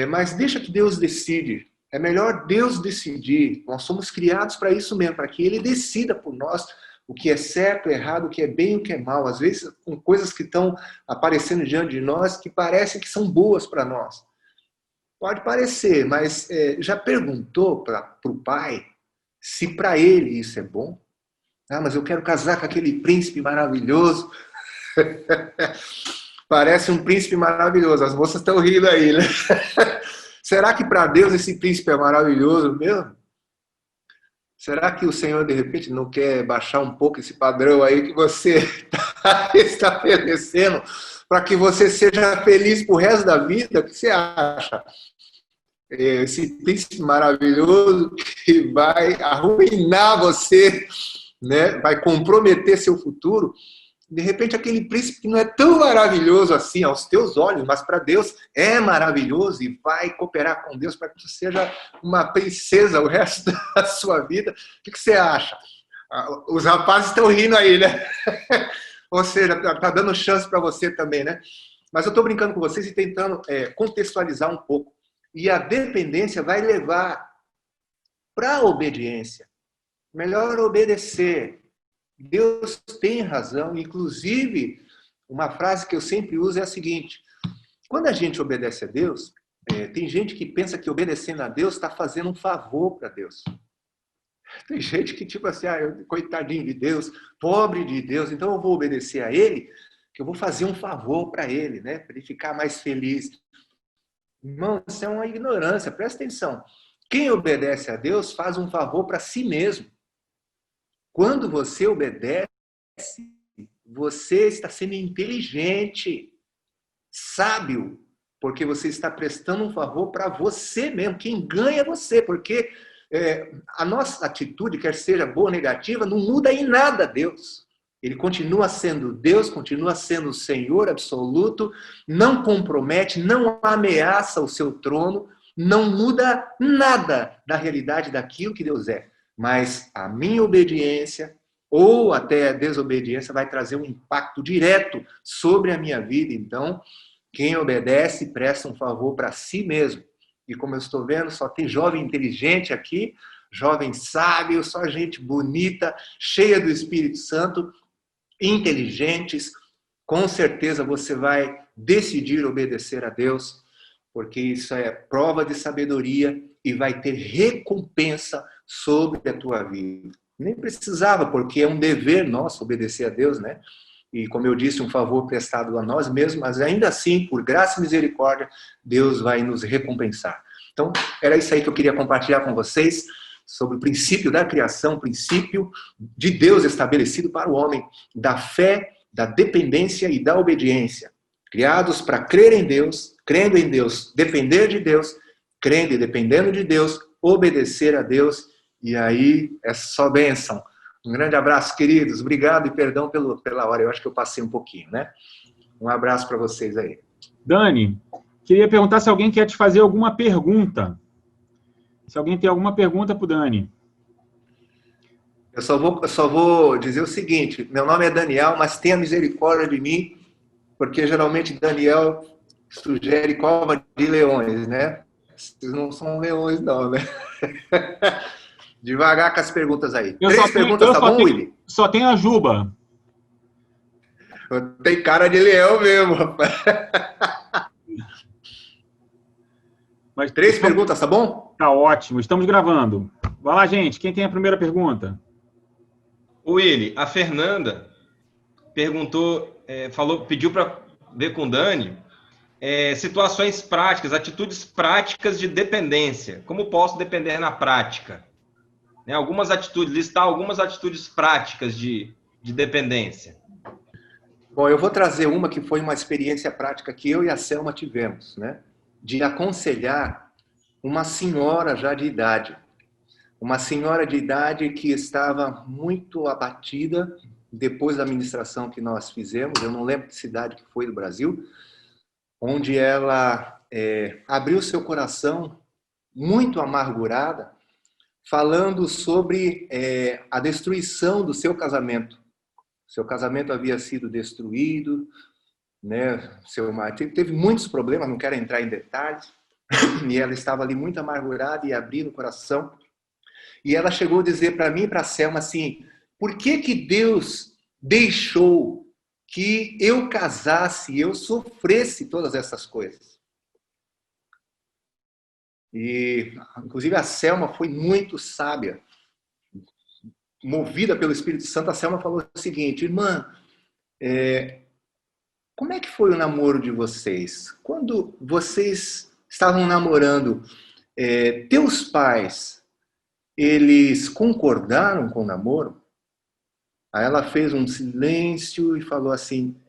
S25: mas deixa que Deus decide. É melhor Deus decidir. Nós somos criados para isso mesmo, para que Ele decida por nós o que é certo, errado, o que é bem e o que é mal. Às vezes com coisas que estão aparecendo diante de nós que parecem que são boas para nós. Pode parecer, mas já perguntou para o pai se para ele isso é bom? Ah, mas eu quero casar com aquele príncipe maravilhoso. Parece um príncipe maravilhoso. As moças estão rindo aí, né? Será que para Deus esse príncipe é maravilhoso mesmo? Será que o Senhor, de repente, não quer baixar um pouco esse padrão aí que você está estabelecendo para que você seja feliz pro resto da vida? O que você acha? Esse príncipe maravilhoso que vai arruinar você, né? Vai comprometer seu futuro. De repente, aquele príncipe que não é tão maravilhoso assim aos teus olhos, mas para Deus é maravilhoso e vai cooperar com Deus para que você seja uma princesa o resto da sua vida. O que você acha? Os rapazes estão rindo aí, né? Ou seja, está dando chance para você também, né? Mas eu estou brincando com vocês e tentando contextualizar um pouco. E a dependência vai levar para a obediência. Melhor obedecer. Deus tem razão. Inclusive, uma frase que eu sempre uso é a seguinte: quando a gente obedece a Deus, tem gente que pensa que obedecendo a Deus está fazendo um favor para Deus. Tem gente que tipo assim, coitadinho de Deus, pobre de Deus, então eu vou obedecer a Ele, que eu vou fazer um favor para Ele, né? Para Ele ficar mais feliz. Irmão, isso é uma ignorância, presta atenção. Quem obedece a Deus faz um favor para si mesmo. Quando você obedece, você está sendo inteligente, sábio, porque você está prestando um favor para você mesmo. Quem ganha é você, porque a nossa atitude, quer seja boa ou negativa, não muda em nada Deus. Ele continua sendo Deus, continua sendo o Senhor absoluto, não compromete, não ameaça o seu trono, não muda nada da realidade daquilo que Deus é. Mas a minha obediência, ou até a desobediência, vai trazer um impacto direto sobre a minha vida. Então, quem obedece presta um favor para si mesmo. E como eu estou vendo, só tem jovem inteligente aqui, jovem sábio, só gente bonita, cheia do Espírito Santo, inteligentes. Com certeza você vai decidir obedecer a Deus, porque isso é prova de sabedoria e vai ter recompensa sobre a tua vida. Nem precisava, porque é um dever nosso obedecer a Deus, né? E como eu disse, um favor prestado a nós mesmos, mas ainda assim, por graça e misericórdia, Deus vai nos recompensar. Então, era isso aí que eu queria compartilhar com vocês, sobre o princípio da criação, o princípio de Deus estabelecido para o homem, da fé, da dependência e da obediência. Criados para crer em Deus, crendo em Deus, depender de Deus, crendo e dependendo de Deus, obedecer a Deus, e aí é só bênção. Um grande abraço, queridos. Obrigado e perdão pela hora. Eu acho que eu passei um pouquinho, né? Um abraço para vocês aí.
S10: Dani, queria perguntar se alguém quer te fazer alguma pergunta. Se alguém tem alguma pergunta para o Dani.
S25: Eu só vou dizer o seguinte: meu nome é Daniel, mas tenha misericórdia de mim, porque geralmente Daniel sugere cova de leões, né? Vocês não são leões, não, né? Devagar com as perguntas aí. Três perguntas, tá bom, Willy?
S10: Só tem a Juba.
S25: Tem cara de leão mesmo, rapaz.
S10: Mas
S25: três perguntas, tá bom?
S10: Tá ótimo, estamos gravando. Vai lá, gente, quem tem a primeira pergunta?
S24: Willy, a Fernanda perguntou, pediu para ver com o Dani, situações práticas, atitudes práticas de dependência. Como posso depender na prática? Algumas atitudes, listar algumas atitudes práticas de dependência.
S25: Bom, eu vou trazer uma que foi uma experiência prática que eu e a Selma tivemos, né? De aconselhar uma senhora já de idade. Uma senhora de idade que estava muito abatida depois da ministração que nós fizemos, eu não lembro que cidade que foi do Brasil, onde ela abriu seu coração muito amargurada, falando sobre a destruição do seu casamento. Seu casamento havia sido destruído, né? Seu marido teve muitos problemas, não quero entrar em detalhes, e ela estava ali muito amargurada e abrindo o coração. E ela chegou a dizer para mim e para a Selma assim, por que que Deus deixou que eu casasse e eu sofresse todas essas coisas? E, inclusive, a Selma foi muito sábia. Movida pelo Espírito Santo, a Selma falou o seguinte, irmã, como é que foi o namoro de vocês? Quando vocês estavam namorando, teus pais, eles concordaram com o namoro? Aí ela fez um silêncio e falou assim,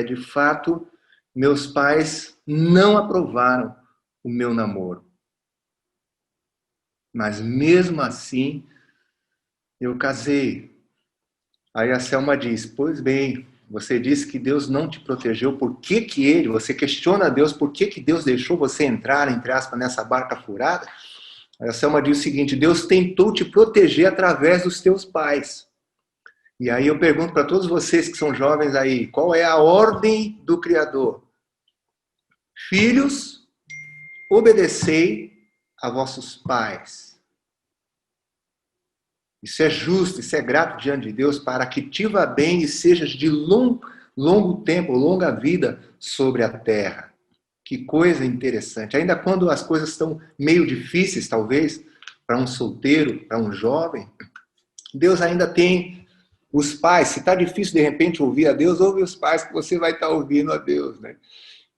S25: de fato, meus pais não aprovaram o meu namoro. Mas mesmo assim, eu casei. Aí a Selma diz, pois bem, você disse que Deus não te protegeu, por que que você questiona a Deus, por que que Deus deixou você entrar, entre aspas, nessa barca furada? Aí a Selma diz o seguinte, Deus tentou te proteger através dos teus pais. E aí eu pergunto para todos vocês que são jovens aí, qual é a ordem do Criador? Filhos, obedecei a vossos pais. Isso é justo, isso é grato diante de Deus para que te vá bem e sejas de longo tempo, longa vida sobre a terra. Que coisa interessante. Ainda quando as coisas estão meio difíceis, talvez, para um solteiro, para um jovem, Deus ainda tem os pais. Se está difícil, de repente, ouvir a Deus, ouve os pais que você vai estar ouvindo a Deus, né?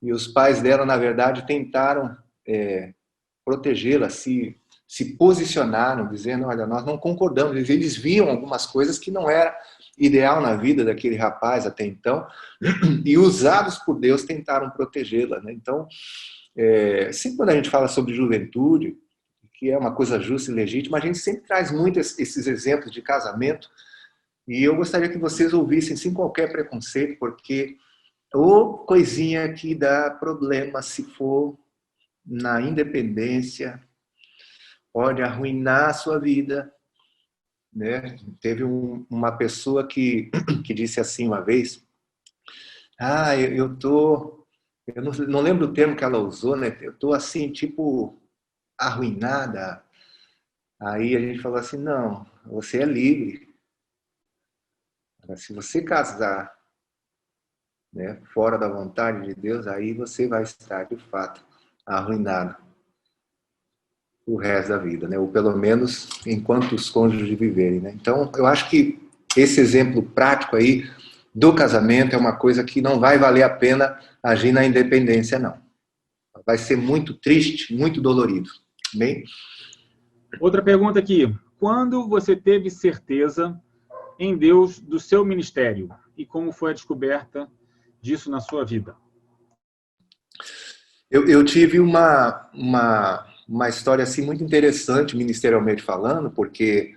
S25: E os pais dela, na verdade, tentaram protegê-la, se posicionaram, dizendo, olha, nós não concordamos. Eles viam algumas coisas que não era ideal na vida daquele rapaz até então, e usados por Deus tentaram protegê-la, né? Então, sempre quando a gente fala sobre juventude, que é uma coisa justa e legítima, a gente sempre traz muito esses exemplos de casamento, e eu gostaria que vocês ouvissem sem qualquer preconceito, porque coisinha que dá problema se for na independência, pode arruinar a sua vida, né? Teve uma pessoa que disse assim uma vez, eu não lembro o termo que ela usou, né? Eu tô assim, tipo, arruinada. Aí a gente falou assim, não, você é livre. Se você casar, né, fora da vontade de Deus, aí você vai estar, de fato, arruinado o resto da vida, né? Ou pelo menos enquanto os cônjuges viverem, né? Então, eu acho que esse exemplo prático aí do casamento é uma coisa que não vai valer a pena agir na independência, não. Vai ser muito triste, muito dolorido. Bem?
S10: Outra pergunta aqui. Quando você teve certeza em Deus do seu ministério? E como foi a descoberta disso na sua vida?
S25: Eu tive uma história assim muito interessante, ministerialmente falando, porque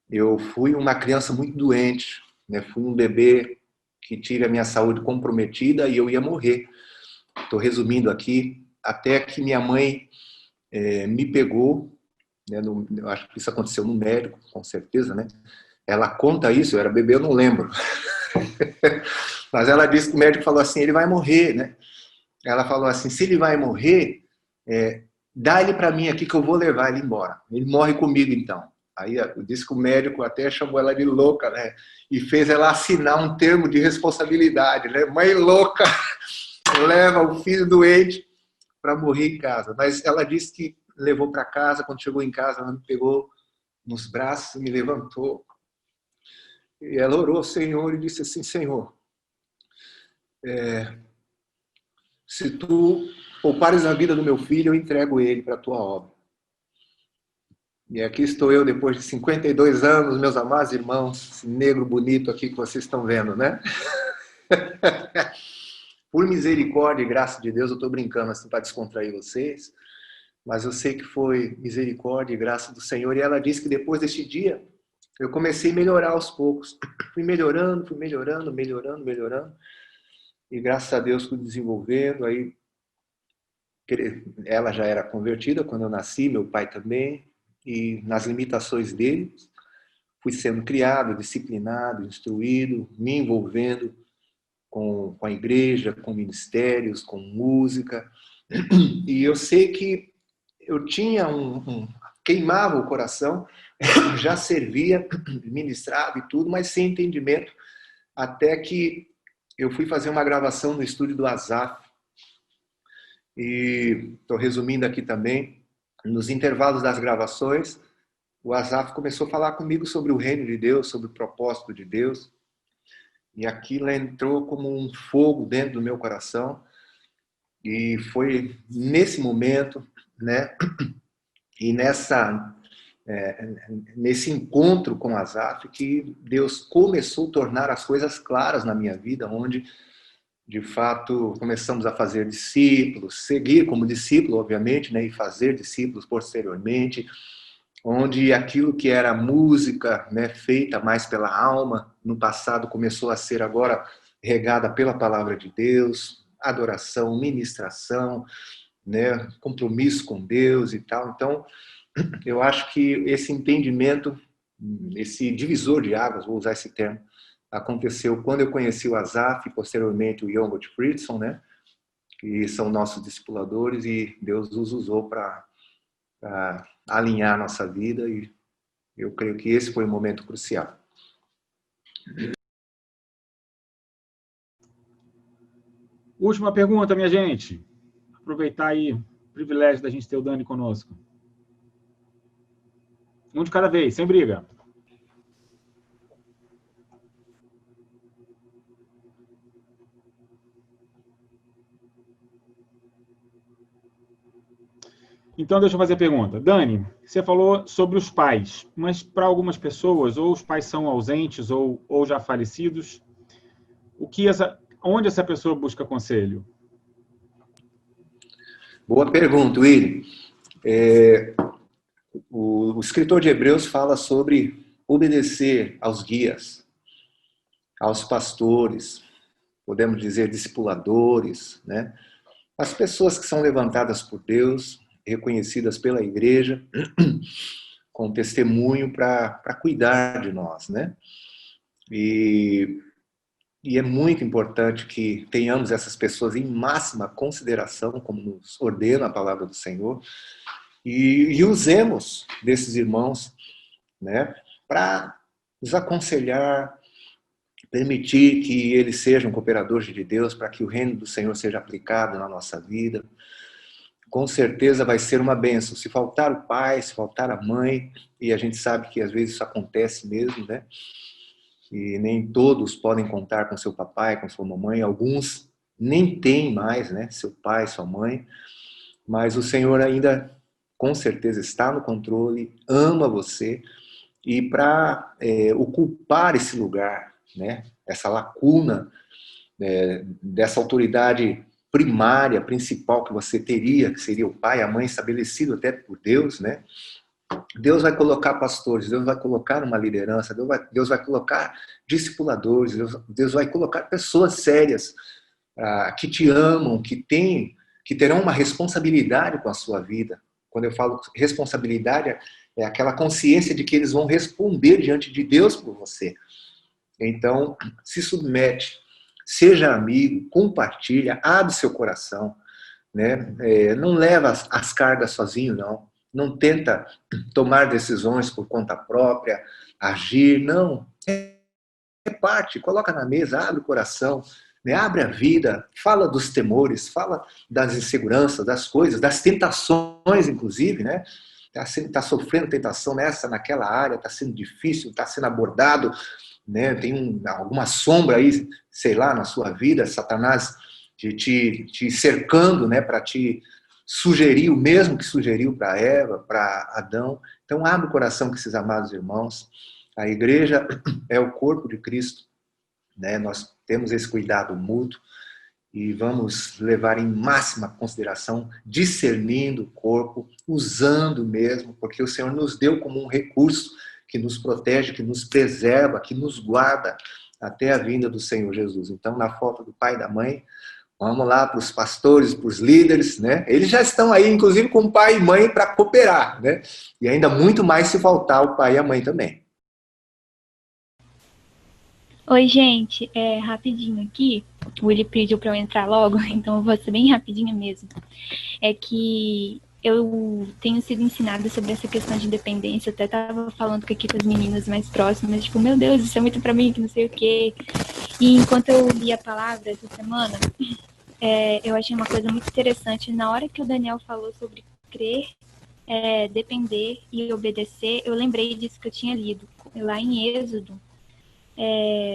S25: eu fui uma criança muito doente, né? Fui um bebê que tive a minha saúde comprometida e eu ia morrer. Estou resumindo aqui, até que minha mãe me pegou, né? Eu acho que isso aconteceu no médico, com certeza, né? Ela conta isso, eu era bebê, eu não lembro. Mas ela disse que o médico falou assim, ele vai morrer, né? Ela falou assim, se ele vai morrer, dá ele para mim aqui que eu vou levar ele embora. Ele morre comigo, então. Aí eu disse que o médico até chamou ela de louca, né? E fez ela assinar um termo de responsabilidade, né? Mãe louca leva o filho doente para morrer em casa. Mas ela disse que levou para casa, quando chegou em casa, ela me pegou nos braços e me levantou. E ela orou ao Senhor e disse assim, Senhor, se tu poupares a vida do meu filho, eu entrego ele para a tua obra. E aqui estou eu, depois de 52 anos, meus amados irmãos, esse negro bonito aqui que vocês estão vendo, né? Por misericórdia e graça de Deus, eu estou brincando assim para descontrair vocês, mas eu sei que foi misericórdia e graça do Senhor. E ela disse que depois deste dia, eu comecei a melhorar aos poucos. Fui melhorando. E graças a Deus fui desenvolvendo. Aí ela já era convertida quando eu nasci, meu pai também. E nas limitações dele, fui sendo criado, disciplinado, instruído, me envolvendo com a igreja, com ministérios, com música. E eu sei que eu tinha queimava o coração, já servia, ministrava e tudo, mas sem entendimento, até que eu fui fazer uma gravação no estúdio do Asaf. E estou resumindo aqui também, nos intervalos das gravações, o Asaf começou a falar comigo sobre o reino de Deus, sobre o propósito de Deus, e aquilo entrou como um fogo dentro do meu coração, e foi nesse momento, né, e nesse encontro com o Asaf que Deus começou a tornar as coisas claras na minha vida, onde de fato começamos a fazer discípulos, seguir como discípulo, obviamente, né, e fazer discípulos posteriormente, onde aquilo que era música, né, feita mais pela alma, no passado começou a ser agora regada pela palavra de Deus, adoração, ministração, né, compromisso com Deus e tal. Então, eu acho que esse entendimento, esse divisor de águas, vou usar esse termo, aconteceu quando eu conheci o Asaf e posteriormente o Jon Gottfriedson, né, que são nossos discipuladores, e Deus os usou para alinhar a nossa vida, e eu creio que esse foi um momento crucial.
S10: Última pergunta, minha gente. Aproveitar aí o privilégio da gente ter o Dani conosco. Um de cada vez, sem briga. Então, deixa eu fazer a pergunta. Dani, você falou sobre os pais, mas para algumas pessoas, ou os pais são ausentes ou já falecidos, onde essa pessoa busca conselho?
S25: Boa pergunta, William. O escritor de Hebreus fala sobre obedecer aos guias, aos pastores, podemos dizer discipuladores, né? As pessoas que são levantadas por Deus, reconhecidas pela igreja, com testemunho para cuidar de nós, né? E é muito importante que tenhamos essas pessoas em máxima consideração, como nos ordena a palavra do Senhor, e usemos desses irmãos, né, para nos aconselhar, permitir que eles sejam cooperadores de Deus, para que o reino do Senhor seja aplicado na nossa vida. Com certeza vai ser uma bênção. Se faltar o pai, se faltar a mãe, e a gente sabe que às vezes isso acontece mesmo, né? E nem todos podem contar com seu papai, com sua mamãe, alguns nem têm mais, né, seu pai, sua mãe, mas o Senhor ainda, com certeza, está no controle, ama você, e para ocupar esse lugar, né, essa lacuna dessa autoridade primária, principal que você teria, que seria o pai, a mãe, estabelecido até por Deus, né? Deus vai colocar pastores, Deus vai colocar uma liderança, Deus vai colocar discipuladores, Deus vai colocar pessoas sérias que te amam, que terão uma responsabilidade com a sua vida. Quando eu falo responsabilidade, é aquela consciência de que eles vão responder diante de Deus por você. Então, se submete, seja amigo, compartilha, abre seu coração, né? Não leva as cargas sozinho, não. Não tenta tomar decisões por conta própria, agir, não. Reparte, coloca na mesa, abre o coração, né? Abre a vida, fala dos temores, fala das inseguranças, das coisas, das tentações, inclusive, né? Tá sofrendo tentação nessa, naquela área, está sendo difícil, está sendo abordado, né? Tem alguma sombra aí, sei lá, na sua vida, Satanás te cercando, né, para te sugerir o mesmo que sugeriu para Eva, para Adão. Então, abre o coração com esses amados irmãos. A igreja é o corpo de Cristo, né? Nós temos esse cuidado mútuo e vamos levar em máxima consideração, discernindo o corpo, usando mesmo, porque o Senhor nos deu como um recurso que nos protege, que nos preserva, que nos guarda até a vinda do Senhor Jesus. Então, na foto do pai e da mãe, vamos lá para os pastores, para os líderes, né? Eles já estão aí, inclusive, com o pai e mãe para cooperar, né? E ainda muito mais se faltar o pai e a mãe também.
S5: Oi, gente, rapidinho aqui, o Willi pediu para eu entrar logo, então eu vou ser bem rapidinho mesmo. É que eu tenho sido ensinada sobre essa questão de independência, eu até estava falando aqui com as meninas mais próximas, tipo, meu Deus, isso é muito para mim, que não sei o quê. E enquanto eu li a palavra essa semana, eu achei uma coisa muito interessante. Na hora que o Daniel falou sobre crer, depender e obedecer, eu lembrei disso que eu tinha lido lá em Êxodo,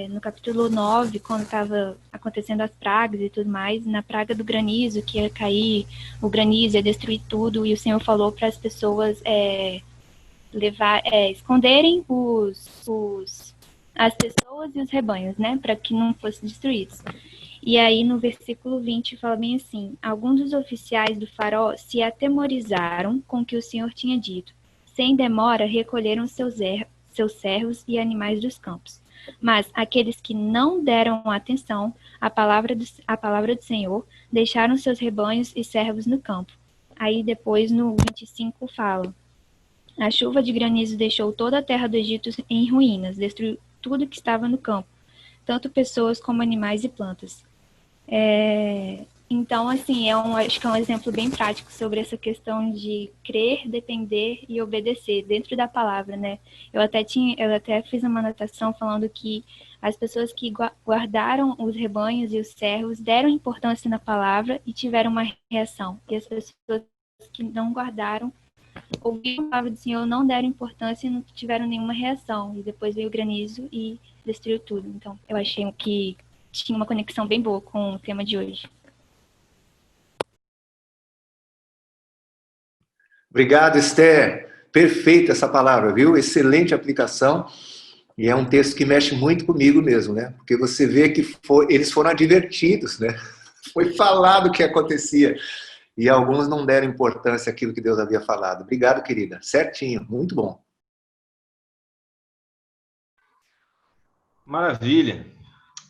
S5: no capítulo 9, quando estava acontecendo as pragas e tudo mais, na praga do granizo, que ia cair o granizo, ia destruir tudo, e o Senhor falou para as pessoas esconderem as pessoas e os rebanhos, né, para que não fossem destruídos. E aí no versículo 20 fala bem assim: alguns dos oficiais do faraó se atemorizaram com o que o Senhor tinha dito. Sem demora recolheram seus servos e animais dos campos. Mas aqueles que não deram atenção à palavra do Senhor deixaram seus rebanhos e servos no campo. Aí depois no 25 fala: a chuva de granizo deixou toda a terra do Egito em ruínas, destruiu tudo que estava no campo, tanto pessoas como animais e plantas. Então, assim, acho que é um exemplo bem prático sobre essa questão de crer, depender e obedecer dentro da palavra, né? Eu até fiz uma anotação falando que as pessoas que guardaram os rebanhos e os servos deram importância na palavra e tiveram uma reação. E as pessoas que não guardaram, ouviram a palavra do Senhor, não deram importância e não tiveram nenhuma reação. E depois veio o granizo e destruiu tudo. Então, eu achei que tinha uma conexão bem boa com o tema de hoje.
S25: Obrigado, Esther. Perfeita essa palavra, viu? Excelente aplicação. E é um texto que mexe muito comigo mesmo, né? Porque você vê que eles foram advertidos, né? Foi falado o que acontecia. E alguns não deram importância àquilo que Deus havia falado. Obrigado, querida. Certinho. Muito bom.
S24: Maravilha.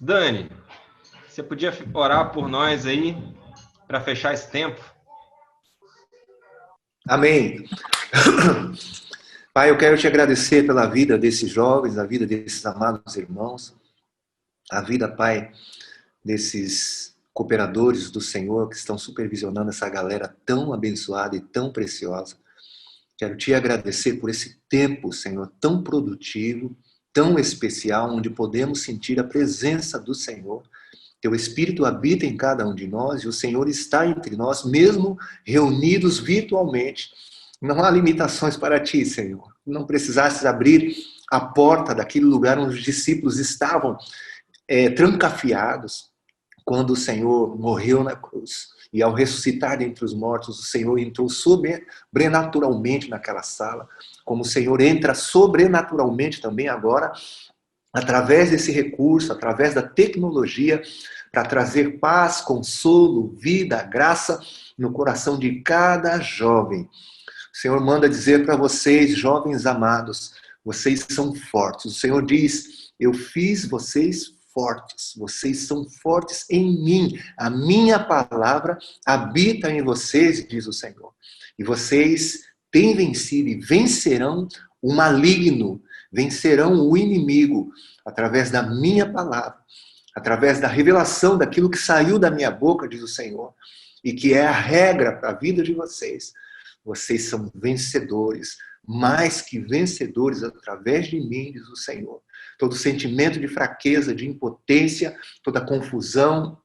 S24: Dani, você podia orar por nós aí para fechar esse tempo?
S25: Amém. Pai, eu quero te agradecer pela vida desses jovens, a vida desses amados irmãos, a vida, Pai, desses cooperadores do Senhor que estão supervisionando essa galera tão abençoada e tão preciosa. Quero te agradecer por esse tempo, Senhor, tão produtivo, tão especial, onde podemos sentir a presença do Senhor. Teu Espírito habita em cada um de nós e o Senhor está entre nós, mesmo reunidos virtualmente. Não há limitações para ti, Senhor. Não precisasses abrir a porta daquele lugar onde os discípulos estavam trancafiados. Quando o Senhor morreu na cruz e ao ressuscitar dentre os mortos, o Senhor entrou sobrenaturalmente naquela sala, como o Senhor entra sobrenaturalmente também agora, através desse recurso, através da tecnologia, para trazer paz, consolo, vida, graça no coração de cada jovem. O Senhor manda dizer para vocês, jovens amados, vocês são fortes. O Senhor diz: eu fiz vocês fortes, vocês são fortes em mim. A minha palavra habita em vocês, diz o Senhor. E vocês têm vencido e vencerão o maligno, vencerão o inimigo através da minha palavra, através da revelação daquilo que saiu da minha boca, diz o Senhor, e que é a regra para a vida de vocês. Vocês são vencedores, mais que vencedores através de mim, diz o Senhor. Todo sentimento de fraqueza, de impotência, toda confusão,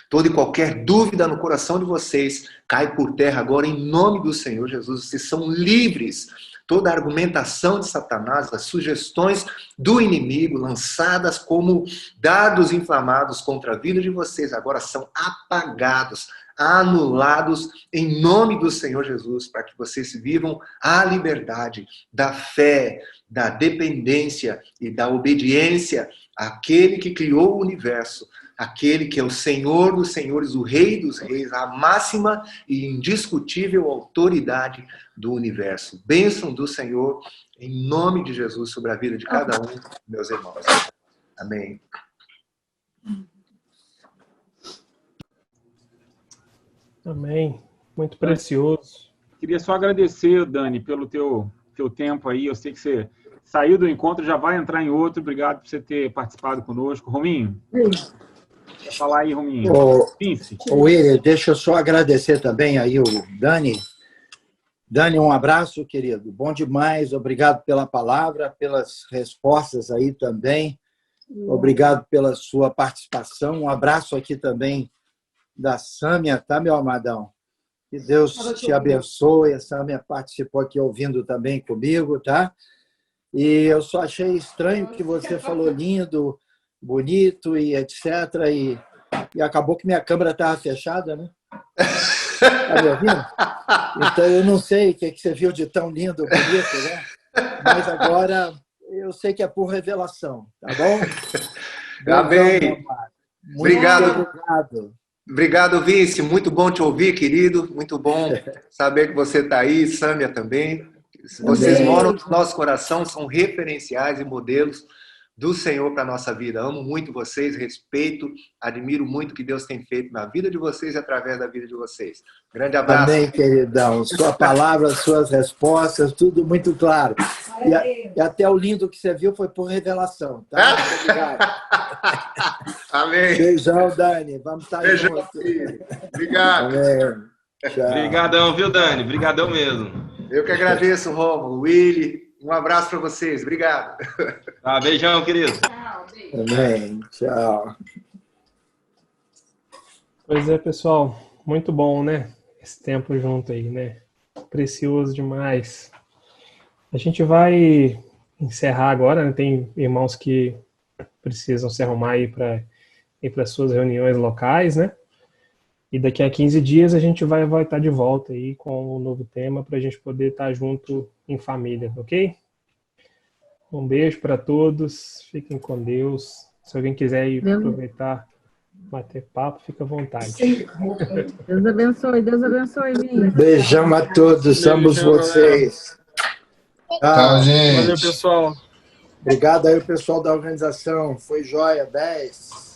S25: toda e qualquer dúvida no coração de vocês cai por terra agora em nome do Senhor Jesus. Vocês são livres. Toda a argumentação de Satanás, as sugestões do inimigo lançadas como dados inflamados contra a vida de vocês agora são apagados anulados em nome do Senhor Jesus, para que vocês vivam a liberdade da fé, da dependência e da obediência àquele que criou o universo, aquele que é o Senhor dos senhores, o Rei dos reis, a máxima e indiscutível autoridade do universo. Bênção do Senhor, em nome de Jesus, sobre a vida de cada um, meus irmãos. Amém.
S2: Amém. Muito precioso.
S10: Queria só agradecer, Dani, pelo teu tempo aí. Eu sei que você saiu do encontro, já vai entrar em outro. Obrigado por você ter participado conosco. Rominho? Quer falar aí, Rominho?
S6: William, deixa eu só agradecer também aí o Dani. Dani, um abraço, querido. Bom demais. Obrigado pela palavra, pelas respostas aí também. Obrigado pela sua participação. Um abraço aqui também da Sâmia, tá, meu amadão? Que Deus te abençoe. A Sâmia participou aqui ouvindo também comigo, tá? E eu só achei estranho que você falou lindo, bonito e etc. E acabou que minha câmera estava fechada, né? Tá me ouvindo? Então eu não sei o que você viu de tão lindo, bonito, né? Mas agora eu sei que é por revelação, tá bom?
S25: Tá bem.
S6: Obrigado.
S25: Obrigado, Vince. Muito bom te ouvir, querido. Muito bom saber que você está aí. Sâmia também. Vocês moram no nosso coração, são referenciais e modelos do Senhor para a nossa vida. Amo muito vocês, respeito, admiro muito o que Deus tem feito na vida de vocês e através da vida de vocês. Grande abraço.
S6: Amém, queridão. Sua palavra, suas respostas, tudo muito claro. E até o lindo que você viu foi por revelação, tá? Obrigado.
S25: Amém.
S6: Beijão, Dani. Vamos estar
S25: Beijão,
S6: juntos.
S25: filho. Obrigado.
S6: Amém. Tchau.
S24: Obrigadão, viu, Dani? Obrigadão mesmo.
S25: Eu que agradeço, Rômulo, Willy. Um abraço para vocês. Obrigado.
S24: Tá, beijão, querido.
S6: Amém. Tchau.
S2: Pois é, pessoal. Muito bom, né? Esse tempo junto aí, né? Precioso demais. A gente vai encerrar agora, né? Tem irmãos que precisam se arrumar aí para ir para suas reuniões locais, né? E daqui a 15 dias a gente vai estar de volta aí com um novo tema para a gente poder estar junto em família, ok? Um beijo para todos, fiquem com Deus. Se alguém quiser ir aproveitar, bater papo, fica à vontade.
S4: Deus abençoe, Vinho.
S6: Beijão a todos, somos vocês.
S23: Tchau, gente.
S7: Valeu, pessoal.
S6: Obrigado aí, o pessoal da organização. Foi joia, 10.